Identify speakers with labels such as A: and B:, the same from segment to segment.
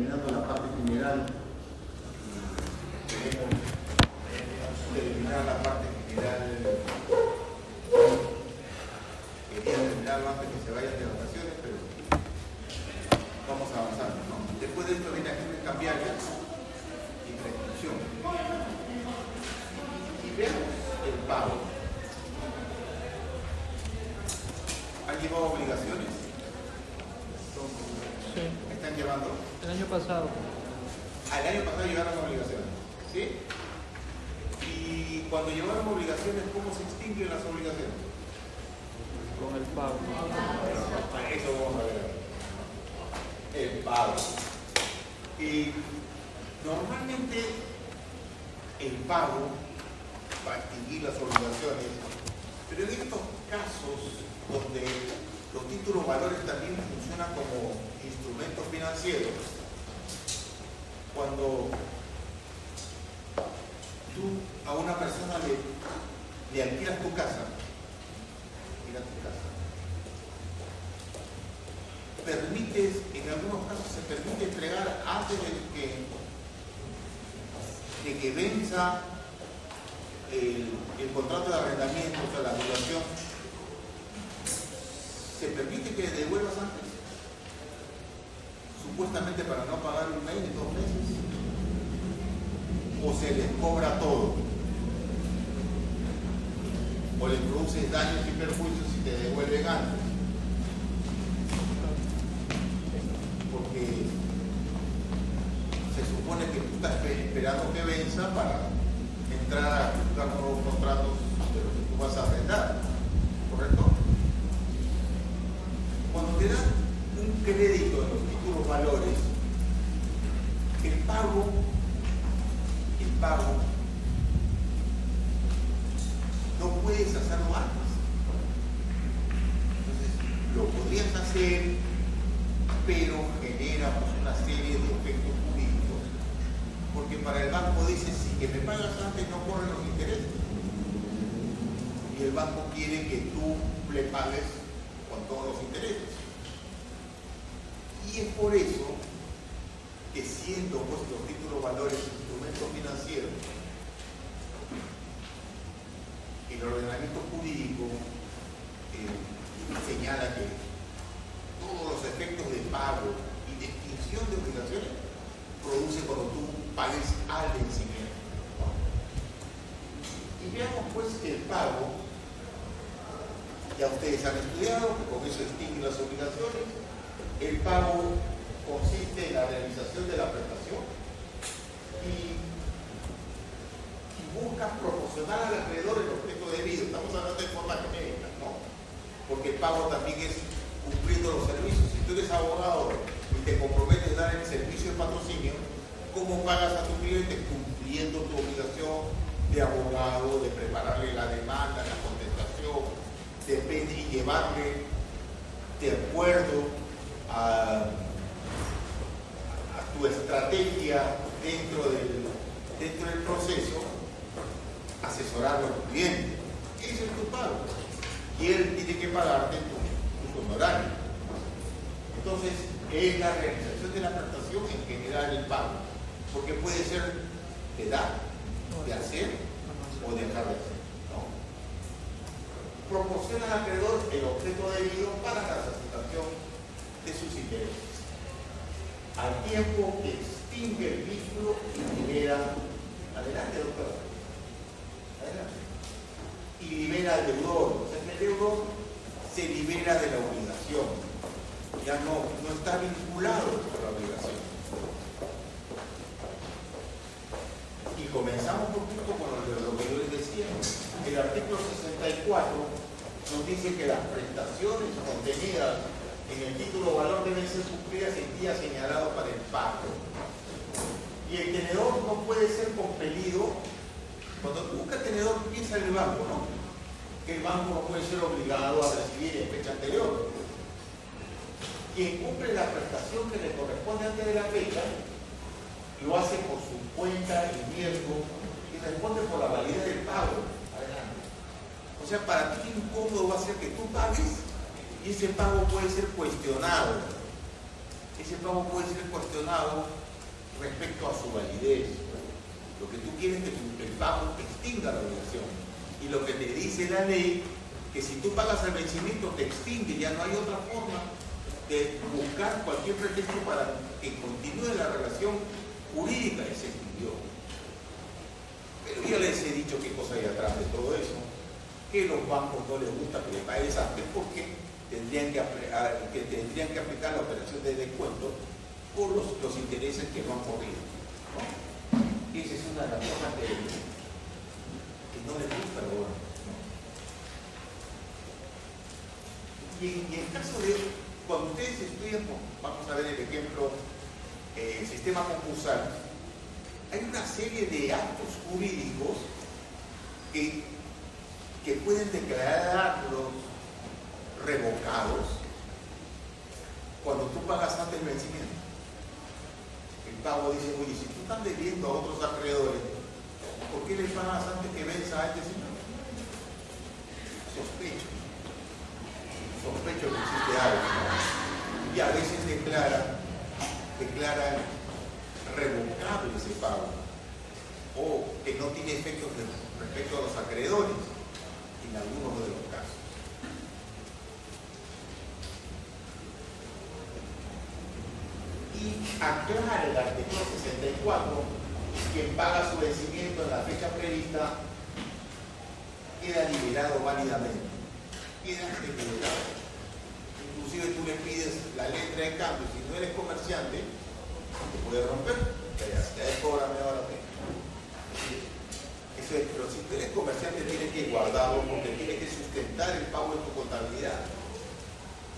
A: terminando la parte general. Queremos terminar la parte general. Quería terminarlo antes que se vayan de vacaciones, pero vamos avanzando, ¿no? Después de esto viene acciones cambiarias y prescripción. Y veamos el pago. ¿Han llevado obligaciones?
B: Sí.
A: ¿Están llevando?
B: El año pasado.
A: Al año pasado llevaron obligaciones, ¿sí? Y cuando llevaron obligaciones, ¿cómo se extinguen las obligaciones?
B: Con el pago.
A: Eso vamos a ver. El pago. Y normalmente el pago va a extinguir las obligaciones, pero en estos casos donde los títulos valores también funcionan como instrumentos financieros, cuando tú a una persona le alquilas tu casa, permites, en algunos casos se permite entregar antes de que venza el contrato de arrendamiento, o sea, la duración. ¿Se permite que devuelvas antes? Supuestamente para no pagar un mes, 2 meses. O se les cobra todo. O les produces daños y perjuicios si te devuelven antes. Porque se supone que tú estás esperando que venza para entrar a buscar nuevos contratos de los que tú vas a arrendar. ¿Correcto? Cuando te dan un crédito en los títulos valores, el pago no puedes hacerlo antes. Entonces, lo podrías hacer, pero genera una serie de efectos jurídicos. Porque para el banco dice, si que me pagas antes no corren los intereses. Y el banco quiere que tú le pagues con todos los intereses. Y es por eso que siendo pues, los títulos valores instrumentos financieros, el ordenamiento jurídico señala que todos los efectos de pago y de extinción de obligaciones produce cuando tú pagues al vencimiento. Y veamos pues que el pago, ya ustedes han estudiado, que con eso extinguen las obligaciones. El pago consiste en la realización de la prestación y busca proporcionar al acreedor el objeto debido. Estamos hablando de forma genérica, ¿no? Porque el pago también es cumpliendo los servicios. Si tú eres abogado y te comprometes a dar el servicio de patrocinio, ¿cómo pagas a tu cliente? Cumpliendo tu obligación de abogado, de prepararle la demanda, la contestación, y llevarle de acuerdo a tu estrategia dentro del proceso, asesorarlo a tu cliente. Ese es tu pago. Y él tiene que pagarte tu honorario. Entonces, es la realización de la prestación en general el pago. Porque puede ser de dar, de hacer o dejar de hacer. ¿No? Proporciona al acreedor el objeto debido para la satisfacción de sus intereses, al tiempo que extingue el vínculo y libera, adelante doctor, adelante, y libera al deudor. O sea que el deudor se libera de la obligación, ya no está vinculado por la obligación. Y comenzamos un poquito con lo que yo les decía. El artículo 64 nos dice que las prestaciones contenidas en el título valor deben ser cumplidas el día señalado para el pago. Y el tenedor no puede ser compelido. Cuando busca tenedor, piensa en el banco, ¿no? Que el banco no puede ser obligado a recibir en fecha anterior. Quien cumple la prestación que le corresponde antes de la fecha, lo hace por su cuenta y riesgo y responde por la validez del pago. Adelante. O sea, para ti qué incómodo va a ser que tú pagues y ese pago puede ser cuestionado. ese pago puede ser cuestionado respecto a su validez. Lo que tú quieres es que el pago extinga la obligación. Y lo que te dice la ley, que si tú pagas el vencimiento te extingue, ya no hay otra forma de buscar cualquier pretexto para que continúe la relación jurídica, y se extinguió. Pero ya les he dicho qué cosa hay atrás de todo eso, que los bancos no les gusta que le pagues antes porque tendrían que aplicar la operación de descuento por los intereses que no han corrido, ¿no? Y esa es una de las cosas que no les gusta al gobierno, ¿no? Y en caso de, cuando ustedes estudian, vamos a ver el ejemplo, sistema concursal, hay una serie de actos jurídicos que pueden declararlos revocados cuando tú pagas antes del vencimiento. El pago dice, oye, si tú estás debiendo a otros acreedores, ¿por qué le pagas antes que venza a este señor? Sospecho que existe algo. Y a veces declaran revocable ese pago, o que no tiene efectos respecto a los acreedores, en algunos de los casos. Y aclara el artículo 64, quien paga su vencimiento en la fecha prevista queda liberado válidamente. Queda liberado. Inclusive tú le pides la letra de cambio, si no eres comerciante, te puede romper, cóbrame ahora. Eso es, pero si tú eres comerciante tienes que guardarlo porque tienes que sustentar el pago de tu contabilidad.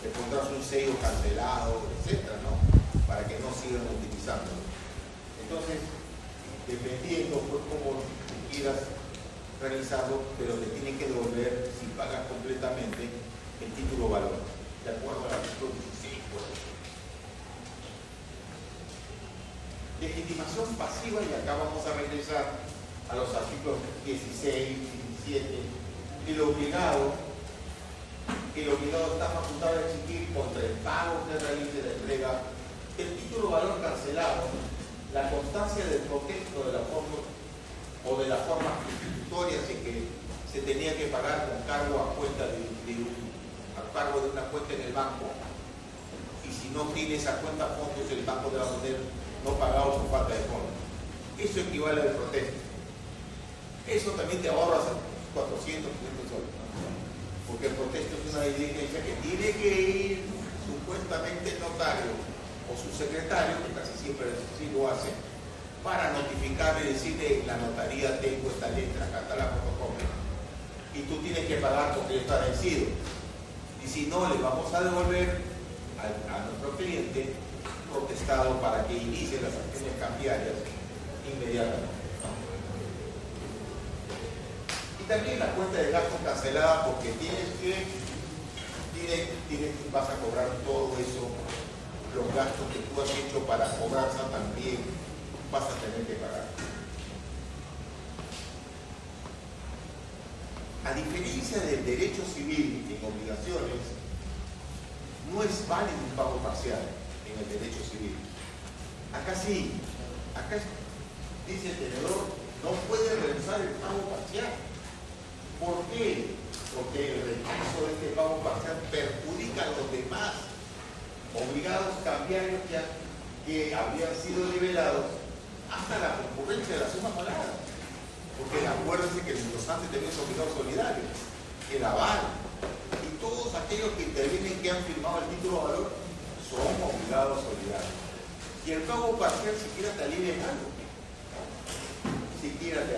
A: Te pondrás un sello cancelado, etcétera, ¿no? Para que no sigan utilizándolo. Entonces, dependiendo por cómo quieras realizarlo, pero te tienen que devolver, si pagas completamente, el título valor, de acuerdo al artículo 16. Legitimación pasiva, y acá vamos a regresar a los artículos 16, 17. El obligado está facultado a exigir contra el pago que realice la entrega el título valor cancelado, la constancia del protesto de la forma o de la forma sustitutoria, así que se tenía que pagar con cargo a cuenta a cargo de una cuenta en el banco, y si no tiene esa cuenta a fondos, el banco te va a poner no pagado por falta de fondos. Eso equivale al protesto. Eso también te ahorras 400, 500 soles, ¿no? Porque el protesto es una diligencia que tiene que ir supuestamente el notario o su secretario, que casi siempre sí lo hace, para notificarle y decirle, la notaría tengo esta letra, acá está la fotocopia, y tú tienes que pagar porque está vencido. Y si no, le vamos a devolver a nuestro cliente protestado para que inicie las acciones cambiarias inmediatamente. Y también la cuenta de gastos cancelada, porque vas a cobrar todo eso, los gastos que tú has hecho para cobranza también vas a tener que pagar. A diferencia del derecho civil en obligaciones, no es válido un pago parcial en el derecho civil. Acá sí, acá dice el tenedor, no puede realizar el pago parcial. ¿Por qué? Porque el rechazo de este pago parcial perjudica a los demás obligados cambiarios que habían sido liberados hasta la concurrencia de la suma pagada. Porque acuérdense que los antes tenían obligados solidarios, el aval, y todos aquellos que intervienen que han firmado el título de valor son obligados solidarios. Y el pago parcial siquiera te alivia en algo. Siquiera te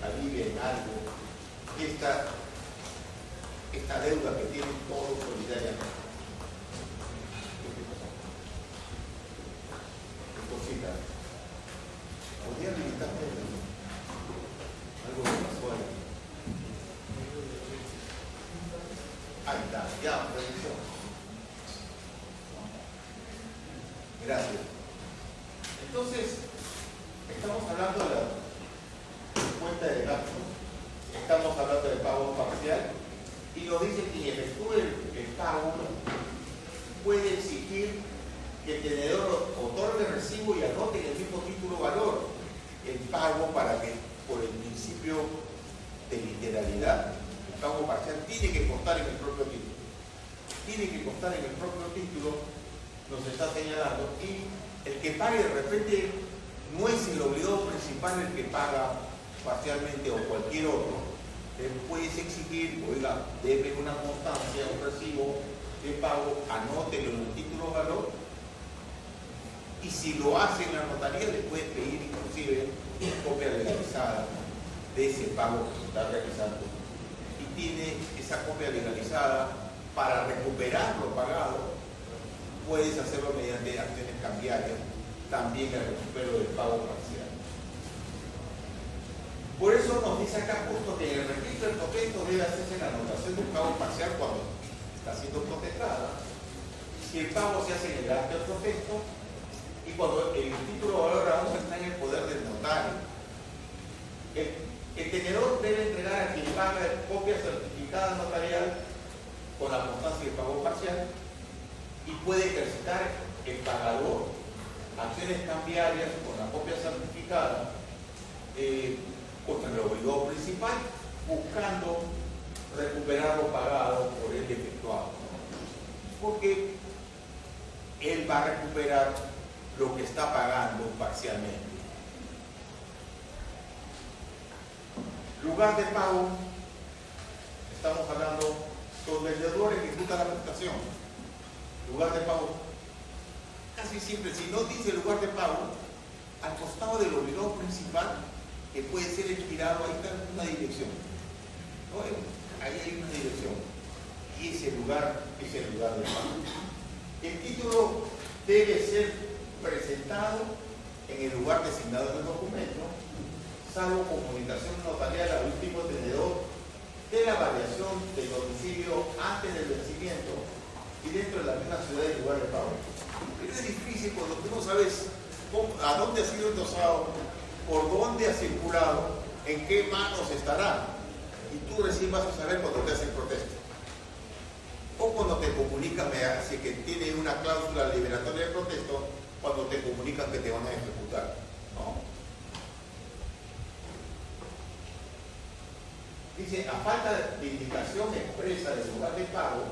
A: alivia en algo esta deuda que tienen todos solidariamente. Cosita. ¿Podría habilitarme algo que pasó ahí? Ahí está, ya, revisó. Gracias. Entonces, estamos hablando de la cuenta de gastos, estamos hablando de pago parcial, y nos dice que quien efectúe el pago puede exigir que el tenedor otorgue recibo y anote en el mismo título valor el pago para que, por el principio de literalidad, el pago parcial tiene que constar en el propio título. Tiene que constar en el propio título, nos está señalando, y el que pague de repente no es el obligado principal el que paga parcialmente o cualquier otro. Puedes exigir, oiga, debe una constancia, un recibo de pago, anótelo en el título valor, y si lo hace en la notaría le puedes pedir inclusive copia legalizada de ese pago que se está realizando, y tiene esa copia legalizada para recuperar lo pagado. Puedes hacerlo mediante acciones cambiarias, también el recupero del pago parcial. Por eso nos dice acá justo que en el registro del protesto debe hacerse la anotación del pago parcial cuando está siendo protestada, si el pago se hace en el acto del protesto y cuando el título valor aún está en el poder del notario. El tenedor debe entregar a quien paga copia certificada notarial con la constancia del pago parcial, y puede ejercitar el pagador acciones cambiarias con la copia certificada contra el obligado principal, buscando recuperar lo pagado por él efectuado, porque él va a recuperar lo que está pagando parcialmente. Lugar de pago, estamos hablando, donde el deudor ejecuta la prestación. Lugar de pago, casi siempre, si no dice lugar de pago, al costado del obligado principal, que puede ser expirado, ahí está una dirección. ¿No? Ahí hay una dirección. Y ese lugar es el lugar de pago. El título debe ser presentado en el lugar designado en el documento, salvo comunicación notarial al último tenedor de la variación del domicilio antes del vencimiento y dentro de la misma ciudad del lugar de pago. Pero es difícil cuando tú no sabes a dónde ha sido endosado, por dónde ha circulado, en qué manos estará. Y tú recién vas a saber cuando te hacen protesta. O cuando te comunican, me hace que tiene una cláusula liberatoria de protesto, cuando te comunican que te van a ejecutar. ¿No? Dice, a falta de indicación expresa del lugar de pago,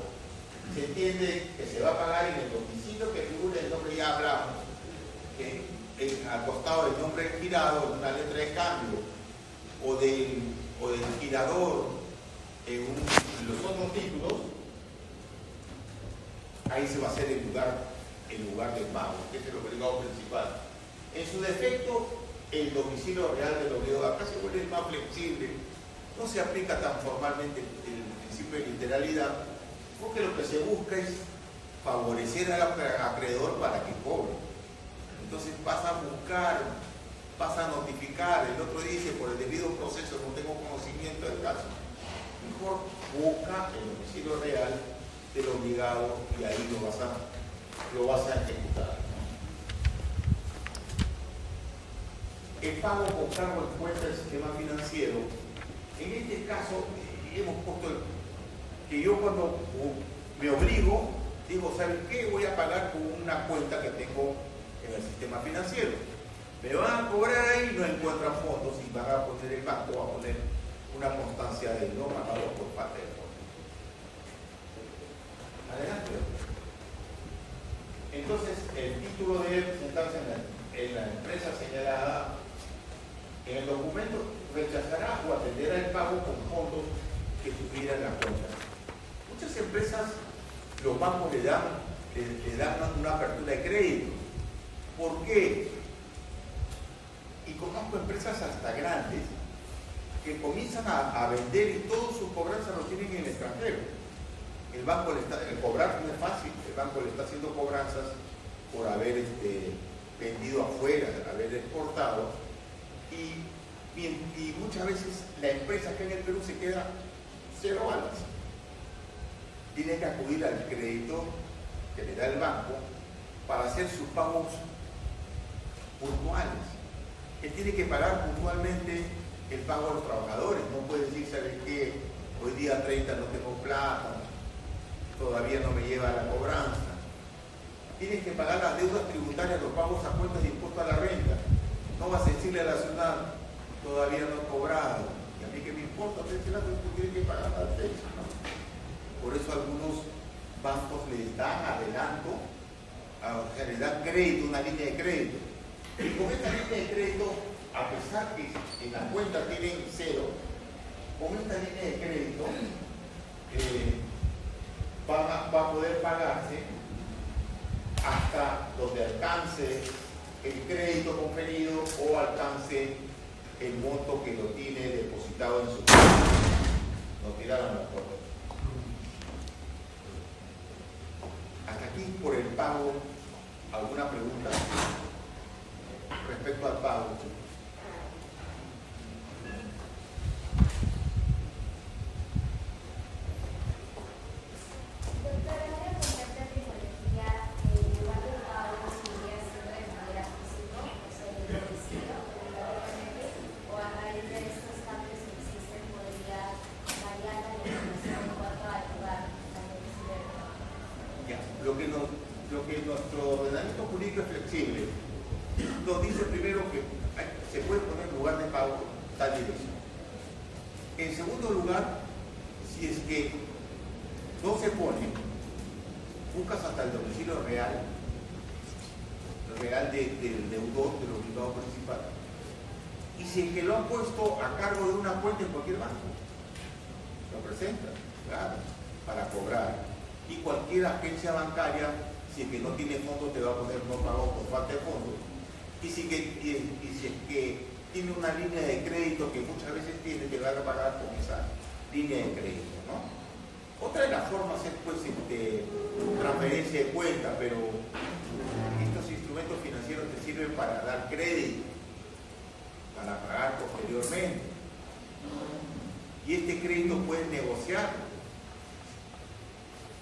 A: se entiende que se va a pagar en el domicilio que figure el nombre, ya hablamos, al costado del nombre girado en una letra de cambio, o del girador en los otros títulos. Ahí se va a hacer el lugar del pago, que es el obligado principal. En su defecto, el domicilio real del obligado, acá se vuelve más flexible, no se aplica tan formalmente el principio de literalidad, porque lo que se busca es favorecer al acreedor para que cobre. Entonces vas a buscar, vas a notificar, el otro dice por el debido proceso no tengo conocimiento del caso. Mejor busca el domicilio real del obligado y ahí lo vas a ejecutar. El pago con cargo en cuenta del sistema financiero. En este caso, hemos puesto que yo cuando me obligo, digo, ¿sabes qué? Voy a pagar con una cuenta que tengo en el sistema financiero. Me van a cobrar ahí, no encuentran fondos y van a poner el banco, va a poner una constancia de no pagado por parte del fondo. Adelante. Entonces, el título debe presentarse en la empresa señalada. En el documento rechazará o atenderá el pago con fondos que tuvieran la cuenta. Muchas empresas, los bancos le dan una apertura de crédito. ¿Por qué? Y conozco empresas hasta grandes que comienzan a vender y todas sus cobranzas lo tienen en el extranjero. El banco el cobrar no es fácil, el banco le está haciendo cobranzas por haber vendido afuera, haber exportado. Y muchas veces la empresa que en el Perú se queda cero balas. Tiene que acudir al crédito que le da el banco para hacer sus pagos puntuales. Él tiene que pagar puntualmente el pago a los trabajadores. No puede decir, ¿sabes qué? Hoy día 30 no tengo plata, todavía no me lleva la cobranza. tienes que pagar las deudas tributarias, los pagos a cuentas de impuesto a la renta. No vas a decirle a la ciudad, todavía no he cobrado. Y a mí que me importa, tú tienes que pagar la fecha, ¿no? Por eso algunos bancos les dan adelanto, o sea, les dan crédito, una línea de crédito. Y con esta línea de crédito, a pesar que en la cuenta tienen cero, con esta línea de crédito va a poder pagarse hasta donde alcance el crédito conferido o alcance el monto que lo tiene depositado en su cuenta. Nos tiraron la puerta. Hasta aquí por el pago. ¿Alguna pregunta respecto al pago? Lo que nuestro ordenamiento jurídico es flexible, nos dice primero que se puede poner lugar de pago tal dirección. En segundo lugar, si es que no se pone, buscas hasta el domicilio real del deudor, del obligado principal. Y si es que lo han puesto a cargo de una cuenta en cualquier banco, lo presenta, claro, para cobrar. Y cualquier agencia bancaria, si es que no tiene fondos, te va a poner no pago por falta de fondos. Y si es que tiene una línea de crédito que muchas veces tiene, te va a pagar con esa línea de crédito, ¿no? Otra de las formas es pues transferencia de cuenta, pero estos instrumentos financieros te sirven para dar crédito, para pagar posteriormente. Y este crédito puedes negociar.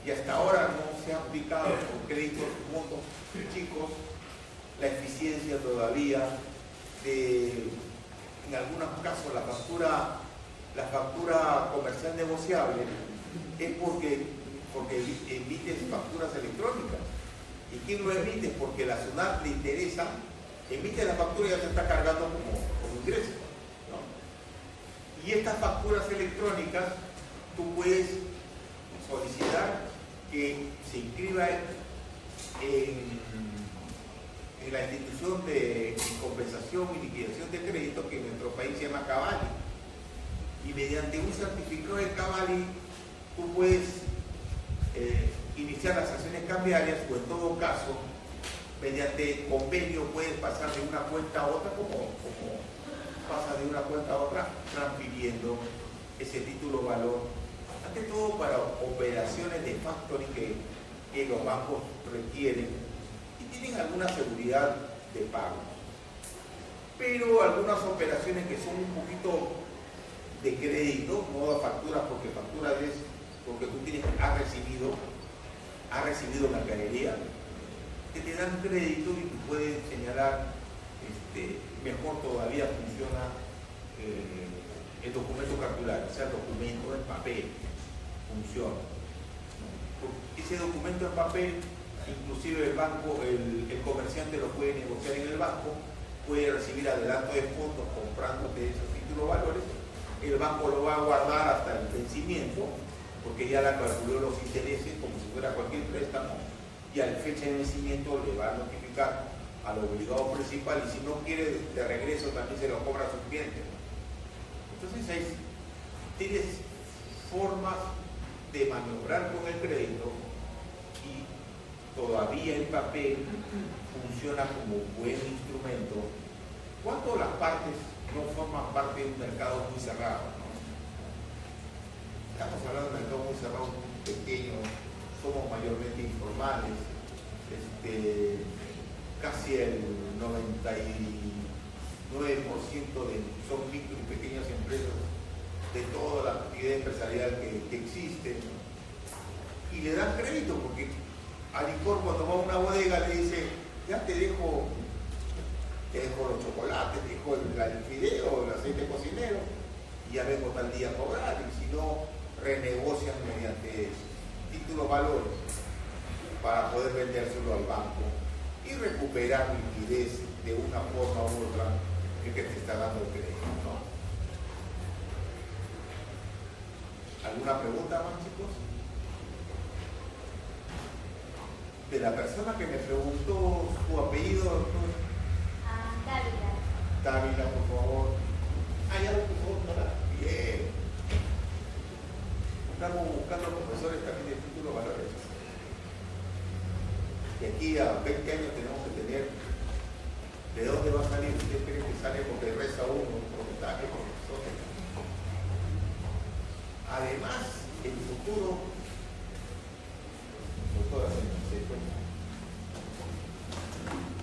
A: Y hasta ahora no se ha aplicado con créditos montos chicos la eficiencia todavía de, en algunos casos, la factura comercial negociable es porque emites facturas electrónicas. ¿Y quién lo emite? Porque la SUNAT le interesa, emite la factura y ya se está cargando como ingreso, ¿no? Y estas facturas electrónicas tú puedes solicitar que se inscriba en la institución de compensación y liquidación de crédito que en nuestro país se llama Cavalli. Y mediante un certificado de Cavalli tú puedes iniciar las acciones cambiarias o en todo caso mediante convenio puedes pasar de una cuenta a otra como pasa de una cuenta a otra transfiriendo ese título valor. Ante todo para operaciones de factoring que los bancos requieren y tienen alguna seguridad de pago. Pero algunas operaciones que son un poquito de crédito, no da facturas porque factura es porque tú has recibido mercadería, que te dan crédito y tú puedes señalar, mejor todavía funciona el documento cartulario, o sea, el documento en papel. Funciona. Ese documento en papel, inclusive el banco, el comerciante lo puede negociar en el banco, puede recibir adelanto de fondos comprándote esos títulos valores, el banco lo va a guardar hasta el vencimiento, porque ya la calculó los intereses como si fuera cualquier préstamo, y a la fecha de vencimiento le va a notificar al obligado principal, y si no quiere de regreso también se lo cobra a su cliente. Entonces tienes formas de maniobrar con el crédito y todavía el papel funciona como buen instrumento cuando las partes no forman parte de un mercado muy cerrado, ¿no? Estamos hablando de un mercado muy cerrado, muy pequeño, somos mayormente informales, casi el 99% son micro y pequeñas empresas de toda la actividad empresarial que existe, y le dan crédito porque a licor cuando va a una bodega le dice, ya te dejo los chocolates, te dejo el fideo, el aceite cocinero, y ya vengo tal día a cobrar, y si no renegocian mediante títulos valores. para poder vendérselo al banco y recuperar liquidez de una forma u otra el que te está dando el crédito, ¿no? ¿Alguna pregunta más, chicos? De la persona que me preguntó su apellido, doctor.
C: Dávila.
A: Dávila, por favor. Ya lo puso, doctora. Bien. Estamos buscando profesores también de título de valores. Y aquí a 20 años tenemos que tener. ¿De dónde va a salir? ¿Usted cree que sale porque reza uno, porque está aquí con nosotros? Además, el futuro, doctora, se cuenta.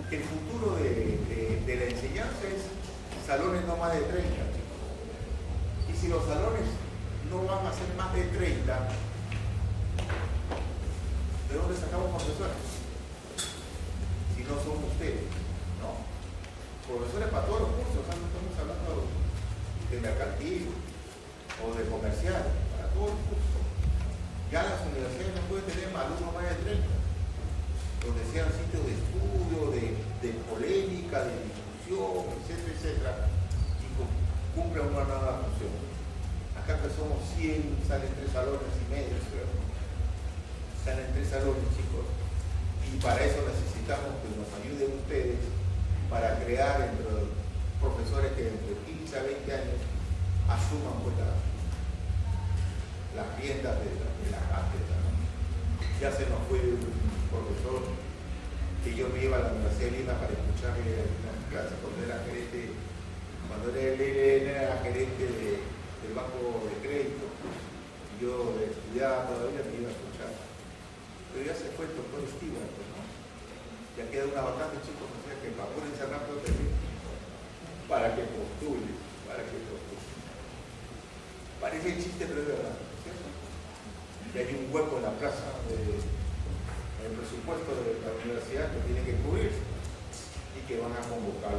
A: El futuro de la enseñanza es salones no más de 30, chicos. Y si los salones no van a ser más de 30, ¿de dónde sacamos profesores? Si no son ustedes, ¿no? Profesores para todos los cursos, no estamos hablando de mercantil o de comercial, para todos los cursos. Ya las universidades no pueden tener alumnos más de 30, donde sean sitios de estudio, de polémica, de discusión, etcétera, etcétera, y cumplen una nueva función. Acá que somos 100, salen 3 salones y medio, creo. Salen 3 salones, chicos. Y para eso necesitamos que nos ayuden ustedes para crear entre los profesores que dentro de 15 a 20 años asuman pues, las riendas de la cátedra, ¿no? Ya se nos fue un profesor que yo me iba a la Universidad de Lima para escucharle una clase cuando era gerente, él era gerente del banco de crédito. Yo estudiaba todavía, me iba a escuchar. Pero ya se fue el doctor Stewart, ¿no? Ya queda una vacante, chicos, o sea que apúrense rápido para que postule, Parece chiste, pero es verdad, ¿cierto? Y hay un hueco en la plaza en el presupuesto de la universidad que tiene que cubrir y que van a convocar.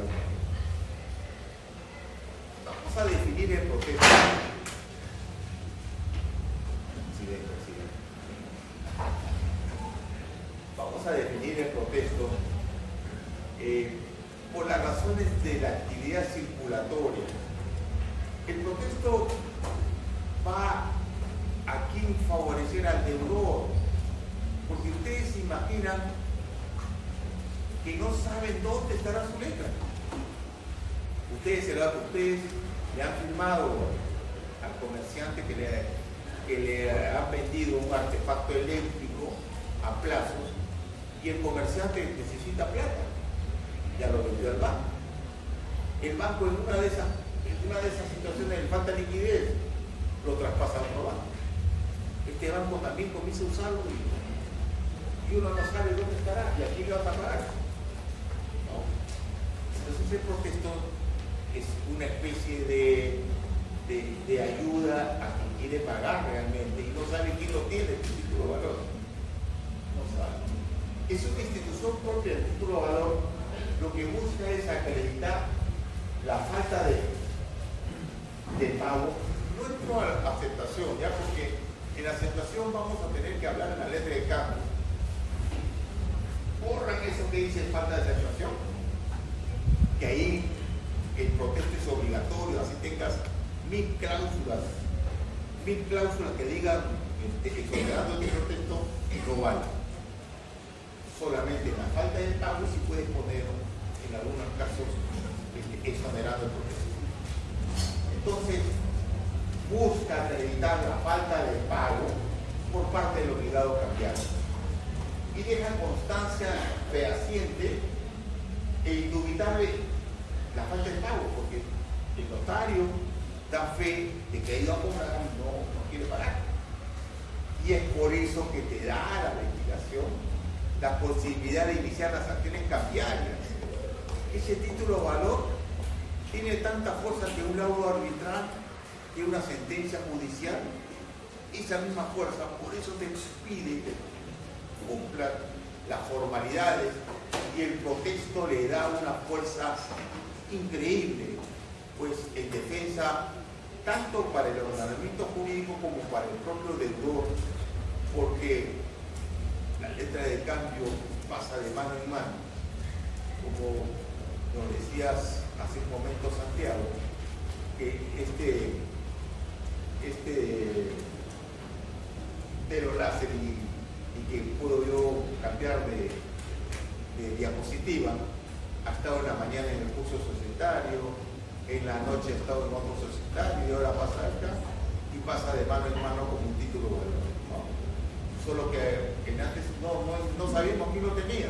A: Vamos a definir el proceso. Vamos a definir el protesto por las razones de la actividad circulatoria. El protesto va aquí a favorecer al deudor, porque ustedes se imaginan que no saben dónde estará su letra. Ustedes le han firmado al comerciante que le han vendido un artefacto eléctrico a plazos y el comerciante necesita plata. Ya lo vendió al banco. El banco en una de esas situaciones le falta liquidez, lo traspasa a otro banco. Este banco también comienza a usarlo y uno no sabe dónde estará y a quién le va a pagar. ¿No? Entonces el protesto es una especie de ayuda a quien quiere pagar realmente y no sabe quién lo tiene, el título de valor. No sabe. Es una institución propia del título de valor. Lo que busca es acreditar la falta de pago, no entro a la aceptación, ya porque en la aceptación vamos a tener que hablar en la letra de cambio. Borran eso que dice falta de aceptación, que ahí el protesto es obligatorio, así tengas 1000 cláusulas que digan exonerando el protesto no vale. Solamente la falta de pago si puedes poner en algunos casos exonerando el protesto. Entonces busca acreditar la falta de pago por parte del obligado cambiario y deja constancia fehaciente e indubitable la falta de pago, porque el notario da fe de que ha ido a cobrar y no quiere pagar. Y es por eso que te da la legislación la posibilidad de iniciar las acciones cambiarias. Ese título de valor tiene tanta fuerza que un laudo arbitral, que una sentencia judicial, esa misma fuerza, por eso te pide que cumplan las formalidades y el protesto le da una fuerza increíble, pues en defensa tanto para el ordenamiento jurídico como para el propio deudor, porque la letra de cambio pasa de mano en mano, como nos decías hace un momento, Santiago, que este telo láser y que puedo yo cambiar de diapositiva, ha estado en la mañana en el curso societario, en la noche ha estado en otro societario y ahora pasa acá y pasa de mano en mano como un título de valor, ¿no? Solo que antes no sabíamos quién lo tenía.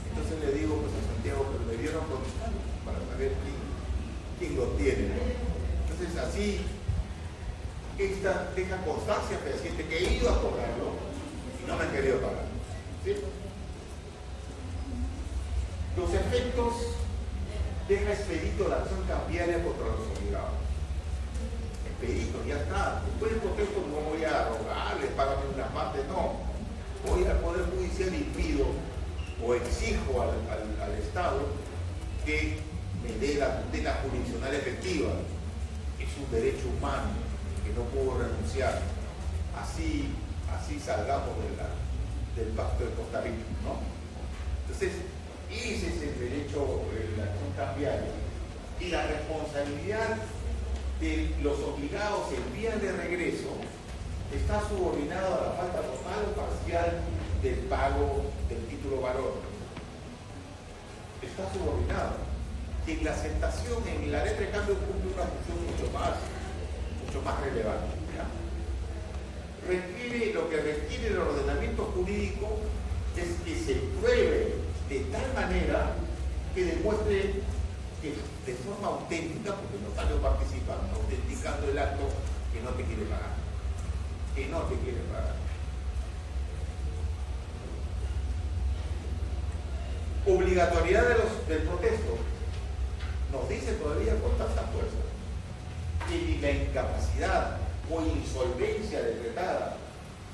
A: Entonces le digo pues a Santiago, pero me dieron contestarlo para saber quién lo tiene, ¿no? Entonces así esta deja constancia fehaciente que he ido a cobrarlo y no me han querido pagar, ¿sí? Los efectos deja expedito la acción cambiaria contra los obligados. Expedito, ya está. Después del protesto no voy a rogarles, págame una parte, no. Voy al Poder Judicial y pido o exijo al Estado que me dé la tutela jurisdiccional efectiva. Es un derecho humano que no puedo renunciar. Así salgamos del Pacto de Costa Rica, ¿no? Entonces, ese es el derecho de la acción cambiaria. Y la responsabilidad de los obligados en vías de regreso está subordinada a la falta total o parcial del pago del título valor. Está subordinado. Y en la aceptación, en la letra de cambio, cumple una función mucho más relevante, ¿ya? Lo que requiere el ordenamiento jurídico es que se pruebe de tal manera que demuestre que de forma auténtica, porque el notario participa autenticando el acto, que no te quiere pagar. Que no te quiere pagar. Obligatoriedad del protesto. Nos dice todavía con tanta fuerza que ni la incapacidad o insolvencia decretada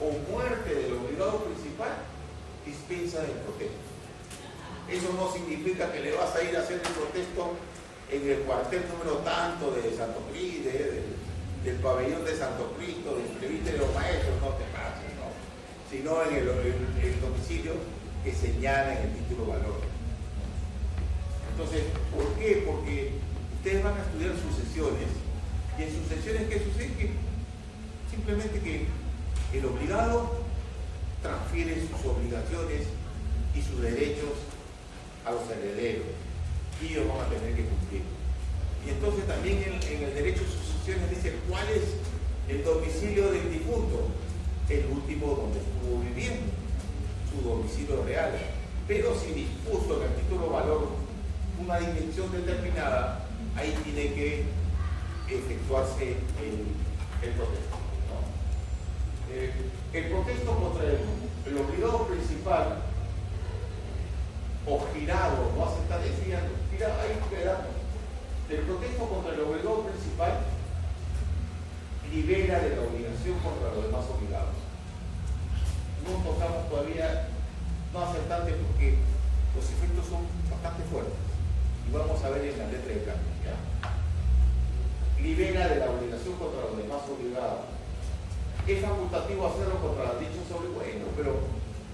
A: o muerte del obligado principal dispensa del protesto. Eso no significa que le vas a ir a hacer el protesto en el cuartel número tanto de Santo Cristo, del pabellón de Santo Cristo, del presbítero de los maestros, no te pases, ¿no? Sino en el domicilio que señala en el título valor. Entonces, ¿por qué? Porque ustedes van a estudiar sucesiones y en sucesiones, ¿qué sucede? Que simplemente que el obligado transfiere sus obligaciones y sus derechos a los herederos y ellos van a tener que cumplir. Y entonces también en el derecho de sucesiones dice cuál es el domicilio del difunto, el último donde estuvo viviendo, su domicilio real. Pero si dispuso en el título valor una dimensión determinada, ahí tiene que efectuarse el protesto, ¿no? El protesto contra el obligado principal o girado, no aceptar, decían, girado, ahí quedamos. El protesto contra el obligado principal libera de la obligación contra los demás obligados. No tocamos todavía no aceptante porque los efectos son bastante fuertes y vamos a ver en la letra de cambio, ¿ya? Libera de la obligación contra los demás obligados. Es facultativo hacerlo contra los dichos obligados. Bueno, pero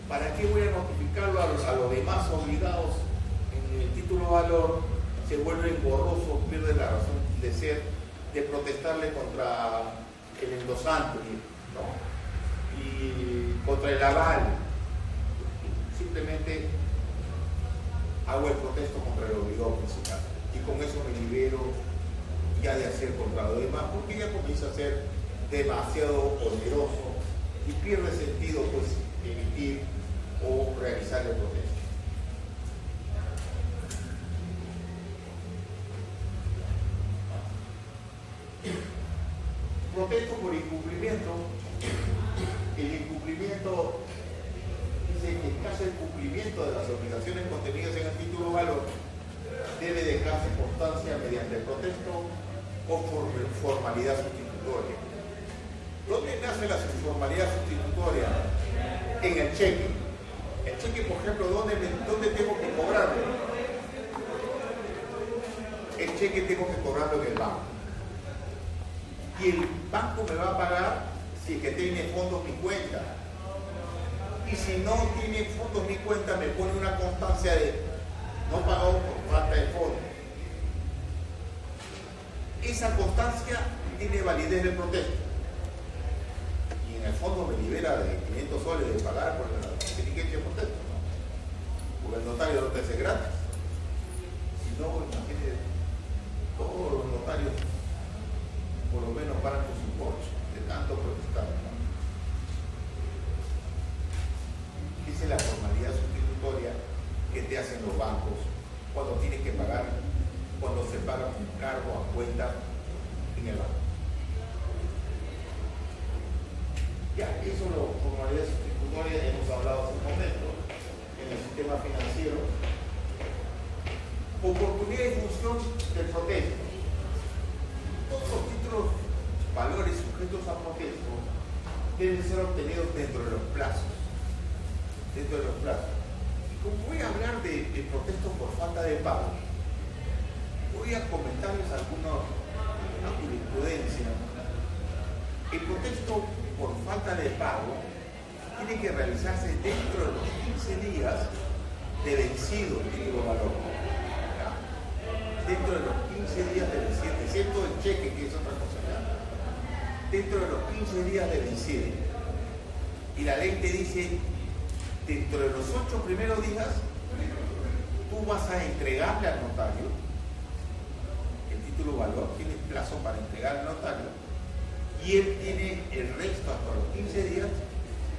A: ¿para qué voy a notificarlo a los demás obligados en el título valor? Se vuelve engorroso, pierde la razón de ser, de protestarle contra el endosante, ¿no? Y contra el aval. Simplemente hago el protesto contra el obligado principal y con eso me libero ya de hacer contra los demás, porque ya comienza a ser demasiado oneroso y pierde sentido pues emitir o realizar el protesto. Protesto por incumplimiento. El incumplimiento dice que en caso de cumplimiento de las obligaciones contenidas en el título valor debe dejarse constancia mediante protesto o formalidad sustitutoria. ¿Dónde nace la formalidad sustitutoria? En el cheque. El cheque, por ejemplo, ¿dónde tengo que cobrarlo? El cheque tengo que cobrarlo en el banco. Y el banco me va a pagar si es que tiene fondos mi cuenta. Y si no tiene fondos mi cuenta, me pone una constancia de no pagado por falta de fondos. Esa constancia tiene validez de protesta. Y en el fondo me libera de 500 soles de pagar por la diligencia de protesta, ¿no? Porque el notario no te hace gratis. Si no, imagínate, todos los notarios por lo menos paran con su coche de tanto protestar, ¿no? Esa es la formalidad sustitutoria que te hacen los bancos cuando tienes que pagar, cuando se paga un cargo a cuenta en el banco. Ya, eso es la formalidad sustitutoria, hemos hablado hace un momento, en el sistema financiero. Oportunidad y función del protesto. Todos los títulos, valores sujetos a protesto deben ser obtenidos dentro de los plazos. Dentro de los plazos. Y como voy a hablar de protestos por falta de pago, voy a comentarles alguna jurisprudencia. El protesto por falta de pago tiene que realizarse dentro de los 15 días de vencido el título valor. ¿Ya? Dentro de los 15 días de vencido, excepto el cheque, que es otra cosa. ¿Ya? Dentro de los 15 días de vencido. Y la ley te dice, dentro de los 8 primeros días, tú vas a entregarle al notario el título valor, tienes plazo para entregar al notario, y él tiene el resto hasta los 15 días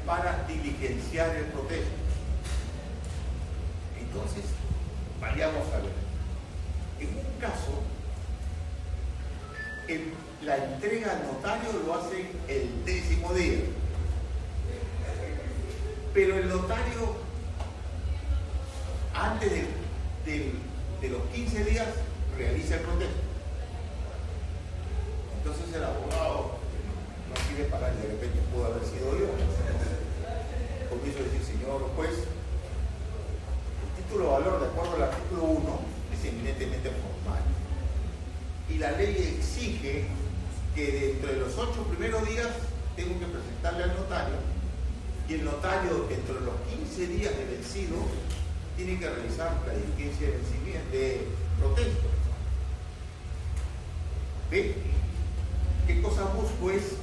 A: para diligenciar el protesto. Entonces, vayamos a ver. En un caso, la entrega al notario lo hace el 10º día. Pero el notario, antes de los 15 días, realiza el protesto. Entonces el abogado no quiere pagar y de repente pudo haber sido yo. Comienzo a decir, señor juez, el título de valor, de acuerdo al artículo 1, es eminentemente formal. Y la ley exige que dentro de los 8 primeros días tengo que presentarle al notario, y el notario dentro de los 15 días de vencido tiene que realizar la diligencia de vencimiento, de protesto. ¿Ve? ¿Qué cosa busco? Es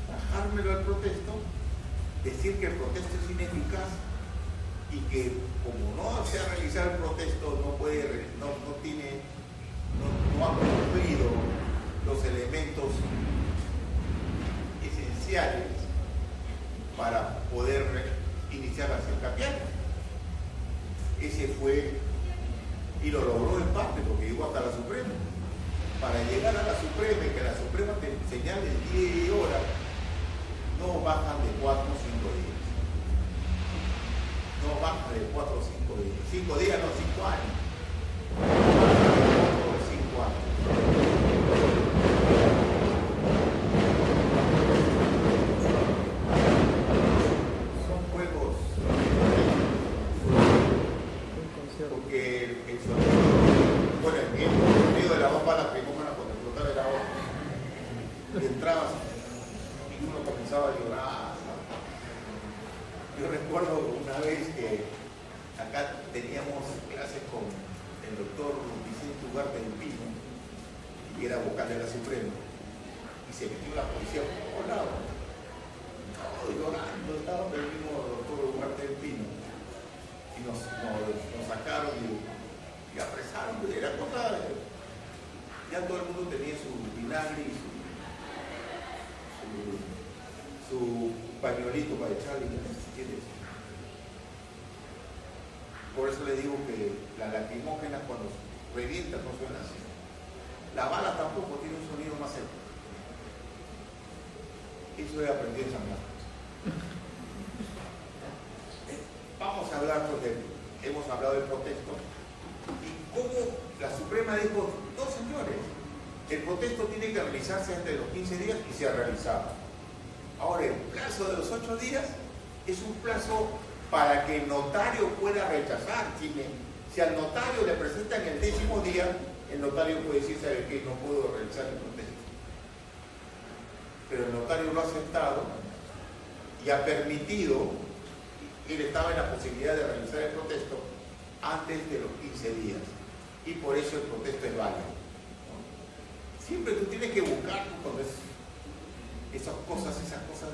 A: bajármelo al protesto, decir que el protesto es ineficaz y que como no se ha realizado el protesto no ha cumplido los elementos esenciales para poder iniciar la acción cambiaria. Ese fue, y lo logró en parte porque llegó hasta la Suprema. Para llegar a la Suprema y que la Suprema te señale el día y hora, no bajan de 4 o 5 días. No bajan de 4 o 5 días. 5 días, no, 5 años. 5 años. Son juegos. Porque el sonido, bueno, el sonido de la bomba lacrimógena cuando explotaba el agua, y entrabas y uno comenzaba a llorar. Yo recuerdo una vez que acá teníamos clases con el doctor Vicente Ugarte del Pino, y era vocal de la Suprema, y se metió la policía por todos lados, todo llorando, estaba el mismo doctor Ugarte del Pino, y nos sacaron y apresaron, y era cosa de, ya todo el mundo tenía su vinagre y su pañuelito para echarle, si quieres. Por eso le digo que las lacrimógenas cuando revientan no suenan así. La bala tampoco tiene un sonido más seco. Eso he aprendido en San Marcos. Vamos a hablar, porque hemos hablado del protesto, y cómo la Suprema dijo, no señores, el protesto tiene que realizarse antes de los 15 días y se ha realizado. Ahora, el plazo de los 8 días es un plazo para que el notario pueda rechazar. Si al notario le presentan el 10º día, el notario puede decir, ¿sabe qué? No puedo realizar el protesto. Pero el notario lo ha aceptado y ha permitido él estaba en la posibilidad de realizar el protesto antes de los 15 días. Y por eso el protesto es válido. Siempre tú tienes que buscar cuando esas cosas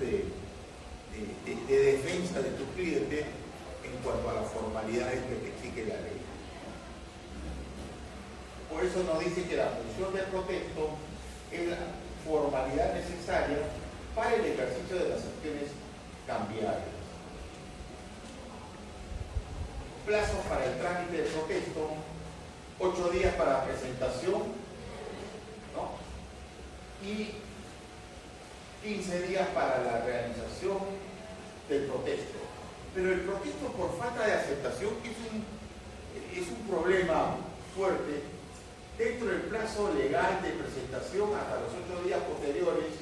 A: de defensa de tu cliente en cuanto a las formalidades que te exige la ley. Por eso nos dice que la función del protesto es la formalidad necesaria para el ejercicio de las acciones cambiarias. Plazos para el trámite del protesto: 8 días para la presentación, ¿no? Y 15 días para la realización del protesto. Pero el protesto por falta de aceptación es un problema fuerte dentro del plazo legal de presentación hasta los 8 días posteriores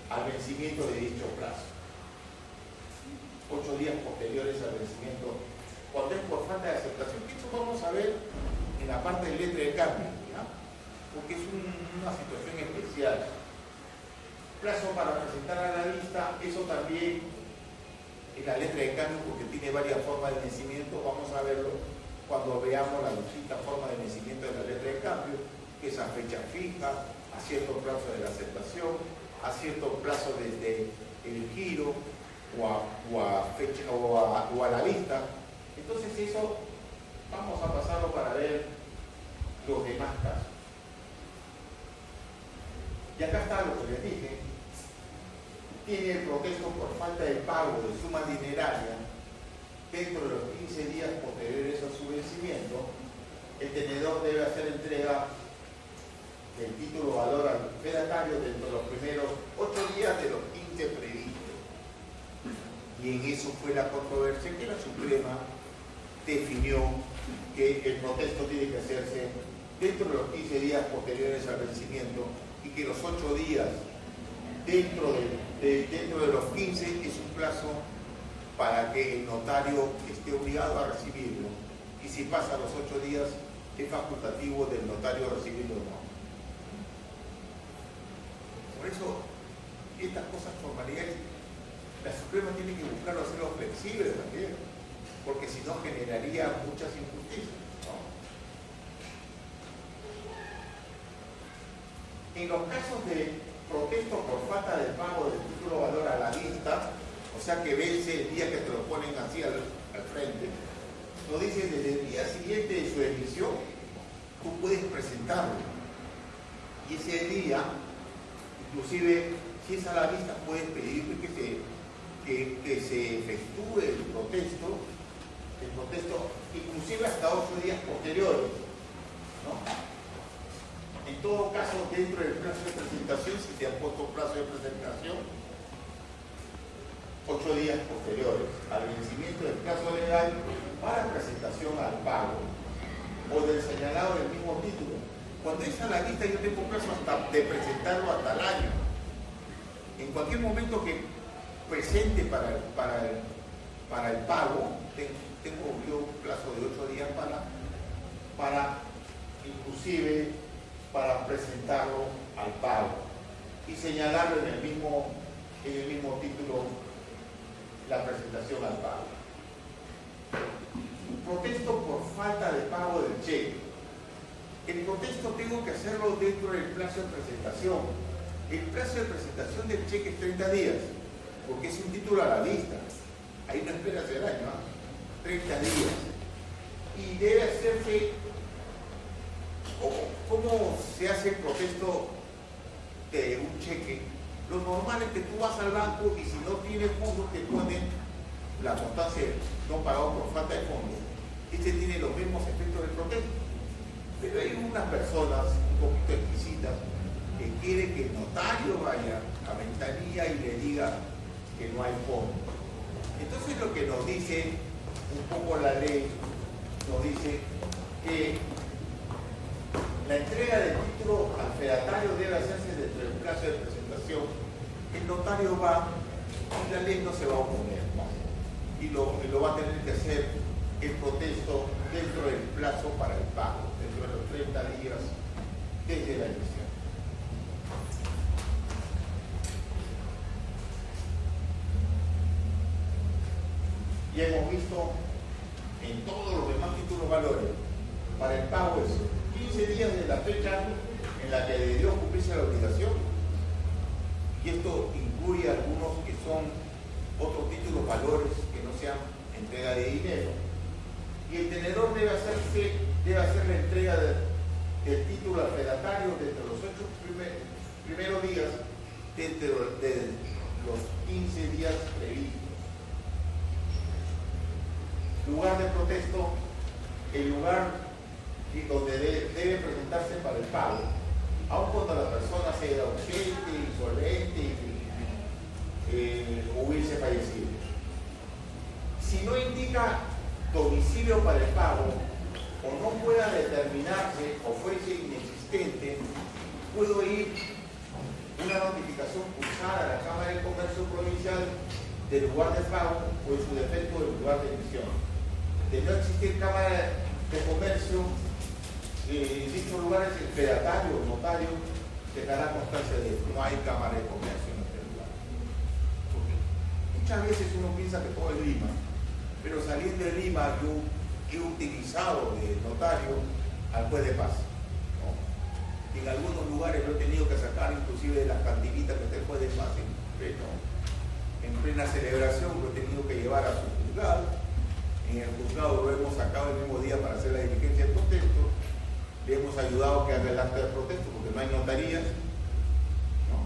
A: al vencimiento de dicho plazo. 8 días posteriores al vencimiento, cuando es por falta de aceptación, que eso vamos a ver en la parte de letra de cambio, ¿ya? Porque es una situación especial. Plazo para presentar a la vista, eso también en la letra de cambio, porque tiene varias formas de vencimiento, vamos a verlo cuando veamos las distintas formas de vencimiento de la letra de cambio, que es a fecha fija, a cierto plazo de la aceptación, a cierto plazo desde el giro o a la vista. Entonces eso vamos a pasarlo para ver los demás casos. Y acá está lo que les dije. Tiene el protesto por falta de pago de suma dineraria dentro de los 15 días posteriores a su vencimiento. El tenedor debe hacer entrega del título valor al fedatario dentro de los primeros 8 días de los 15 previstos. Y en eso fue la controversia que la Suprema definió que el protesto tiene que hacerse dentro de los 15 días posteriores al vencimiento y que los 8 días dentro de los 15 es un plazo para que el notario esté obligado a recibirlo, y si pasa los 8 días es facultativo del notario recibirlo o no. Por eso estas cosas formalidades la Suprema tiene que buscarlo hacerlo flexible también, porque si no generaría muchas injusticias, ¿no? En los casos de protesto por falta de pago del título valor a la vista, o sea que vence el día que te lo ponen así al frente, nos dice desde el día siguiente de su emisión, tú puedes presentarlo. Y ese día, inclusive, si es a la vista, puedes pedir que se efectúe el protesto, inclusive hasta 8 días posteriores, ¿no? En todo caso, dentro del plazo de presentación, si te han puesto plazo de presentación, 8 días posteriores al vencimiento del plazo legal para presentación al pago o del señalado del mismo título. Cuando es a la vista, yo tengo plazo hasta de presentarlo hasta el año. En cualquier momento que presente para el pago, tengo yo un plazo de 8 días para inclusive para presentarlo al pago y señalarlo en el mismo título, la presentación al pago. Protesto por falta de pago del cheque. El protesto tengo que hacerlo dentro del plazo de presentación. El plazo de presentación del cheque es 30 días, porque es un título a la vista. Ahí no esperas el año, ¿no? 30 días. Y debe hacerse. ¿Cómo se hace el protesto de un cheque? Lo normal es que tú vas al banco y si no tienes fondos te ponen la constancia no pagado por falta de fondos. Este tiene los mismos efectos del protesto. Pero hay unas personas un poquito exquisitas que quieren que el notario vaya a ventanilla y le diga que no hay fondos. Entonces lo que nos dice un poco la ley, nos dice que la entrega del título al fedatario debe hacerse dentro del plazo de presentación. El notario va y la ley no se va a oponer, ¿no? Y lo va a tener que hacer el protesto dentro del plazo para el pago, dentro de los 30 días desde la emisión. Ya hemos visto en todos los demás títulos valores, para el pago es 15 días de la fecha en la que debió cumplirse la obligación. Y esto incluye algunos que son otros títulos valores que no sean entrega de dinero. Y el tenedor debe hacer la entrega del título al fedatario desde los 8 primeros días de los 15 días previstos. Lugar de protesto, el lugar donde debe presentarse para el pago, aun cuando la persona sea ausente, insolvente o hubiese fallecido. Si no indica domicilio para el pago o no pueda determinarse o fuese inexistente, puedo ir una notificación cursada a la Cámara de Comercio Provincial del lugar de pago o en su defecto del lugar de emisión. De no existir Cámara de Comercio en dichos lugares, el fedatario o notario dejará constancia de que no hay Cámara de Comercio en este lugar. Porque muchas veces uno piensa que todo es Lima, pero saliendo de Lima yo he utilizado de notario al juez de paz. En algunos lugares lo he tenido que sacar inclusive de las cantinitas que está el juez de paz en plena celebración, lo he tenido que llevar a su juzgado. En el juzgado lo hemos sacado el mismo día para hacer la diligencia de protesto. Le hemos ayudado a que haga el acta de protesto porque no hay notarías, ¿no?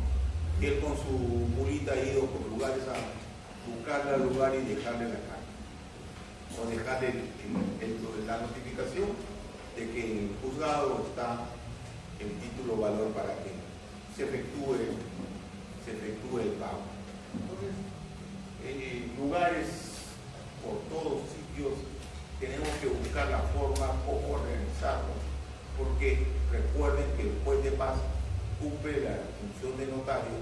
A: Y él con su mulita ha ido por lugares a buscarle al lugar y dejarle la carta. O dejarle la notificación de que en el juzgado está el título valor para que se efectúe el pago. Entonces, en lugares, por todos sitios, tenemos que buscar la forma cómo organizarlo, porque recuerden que el juez de paz cumple la función de notario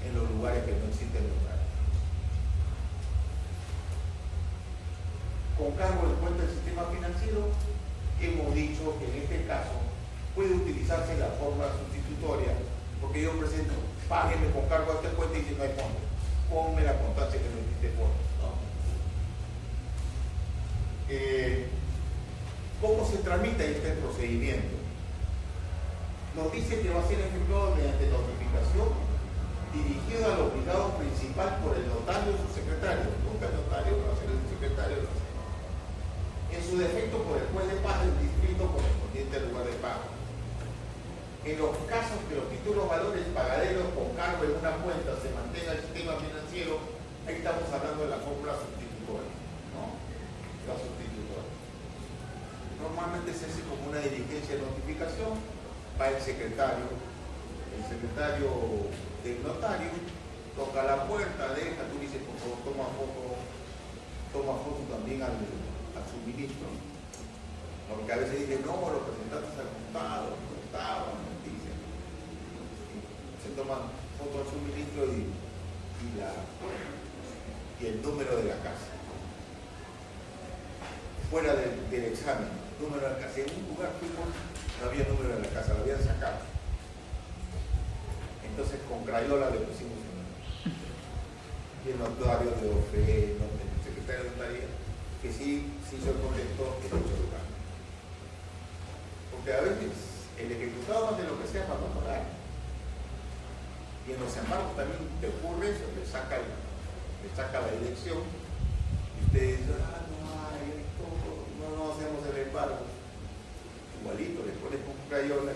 A: en los lugares que no existen notarios. Con cargo de cuenta del sistema financiero, hemos dicho que en este caso puede utilizarse la fórmula sustitutoria, porque yo presento, págueme con cargo a esta cuenta y dice no hay fondo, ponme la constancia que no existe fondo. ¿No? ¿Cómo se tramita este procedimiento? Nos dice que va a ser efectuado mediante notificación dirigido al obligado principal por el notario o su secretario. Nunca el notario va a ser el secretario. En su defecto por el juez de paz del distrito correspondiente al lugar de pago. En los casos que los títulos valores pagaderos con cargo en una cuenta se mantenga el sistema financiero, ahí estamos hablando de la fórmula sustitutoria, ¿no? La sustitutoria. Normalmente se hace como una diligencia de notificación, va el secretario del notario, toca la puerta, deja, tú dices, por favor, toma foto también al suministro. Porque a veces dicen, no, lo presentaste al contado, no estaba, dicen. Se toman foto al suministro y el número de la casa. Fuera del examen, número de la casa. En un lugar fuimos, no había número de la casa, lo habían sacado. Entonces con crayola le pusimos el número. Y el notario de OFE, el secretario de notaría, que sí hizo el contexto en dicho lugar. Porque a veces el ejecutado hace lo que sea para no pagar. Y en los embargos también te ocurre eso, le saca la dirección y ustedes dicen, no hacemos el embargo. Igualito, le pones con crayola.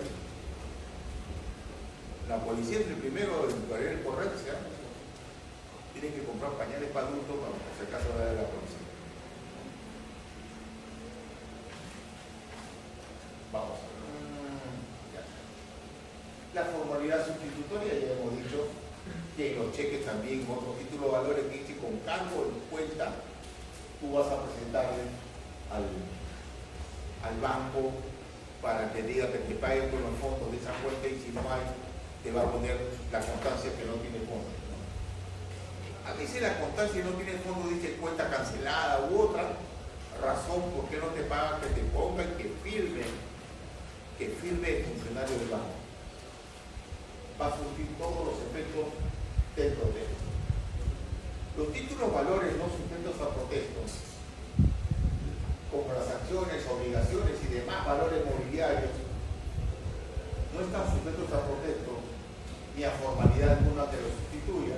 A: La policía es el primero en poner el correo, tienen que comprar pañales para adultos para por si acaso de la policía. Vamos. La formalidad sustitutoria, ya hemos dicho que en los cheques también, otros títulos de valores que dice con cargo en cuenta, tú vas a presentarle al banco para que diga que te paguen con los fondos de esa cuenta y si no hay, te va a poner la constancia que no tiene fondo. A veces la constancia no tiene fondo, dice cuenta cancelada u otra razón por qué no te pagan, que te pongan, que firme el funcionario del banco. Va a surtir todos los efectos del protesto. Los títulos valores no sujetos a protesto mobiliarios no están sujetos a protesto ni a formalidad alguna que los sustituya.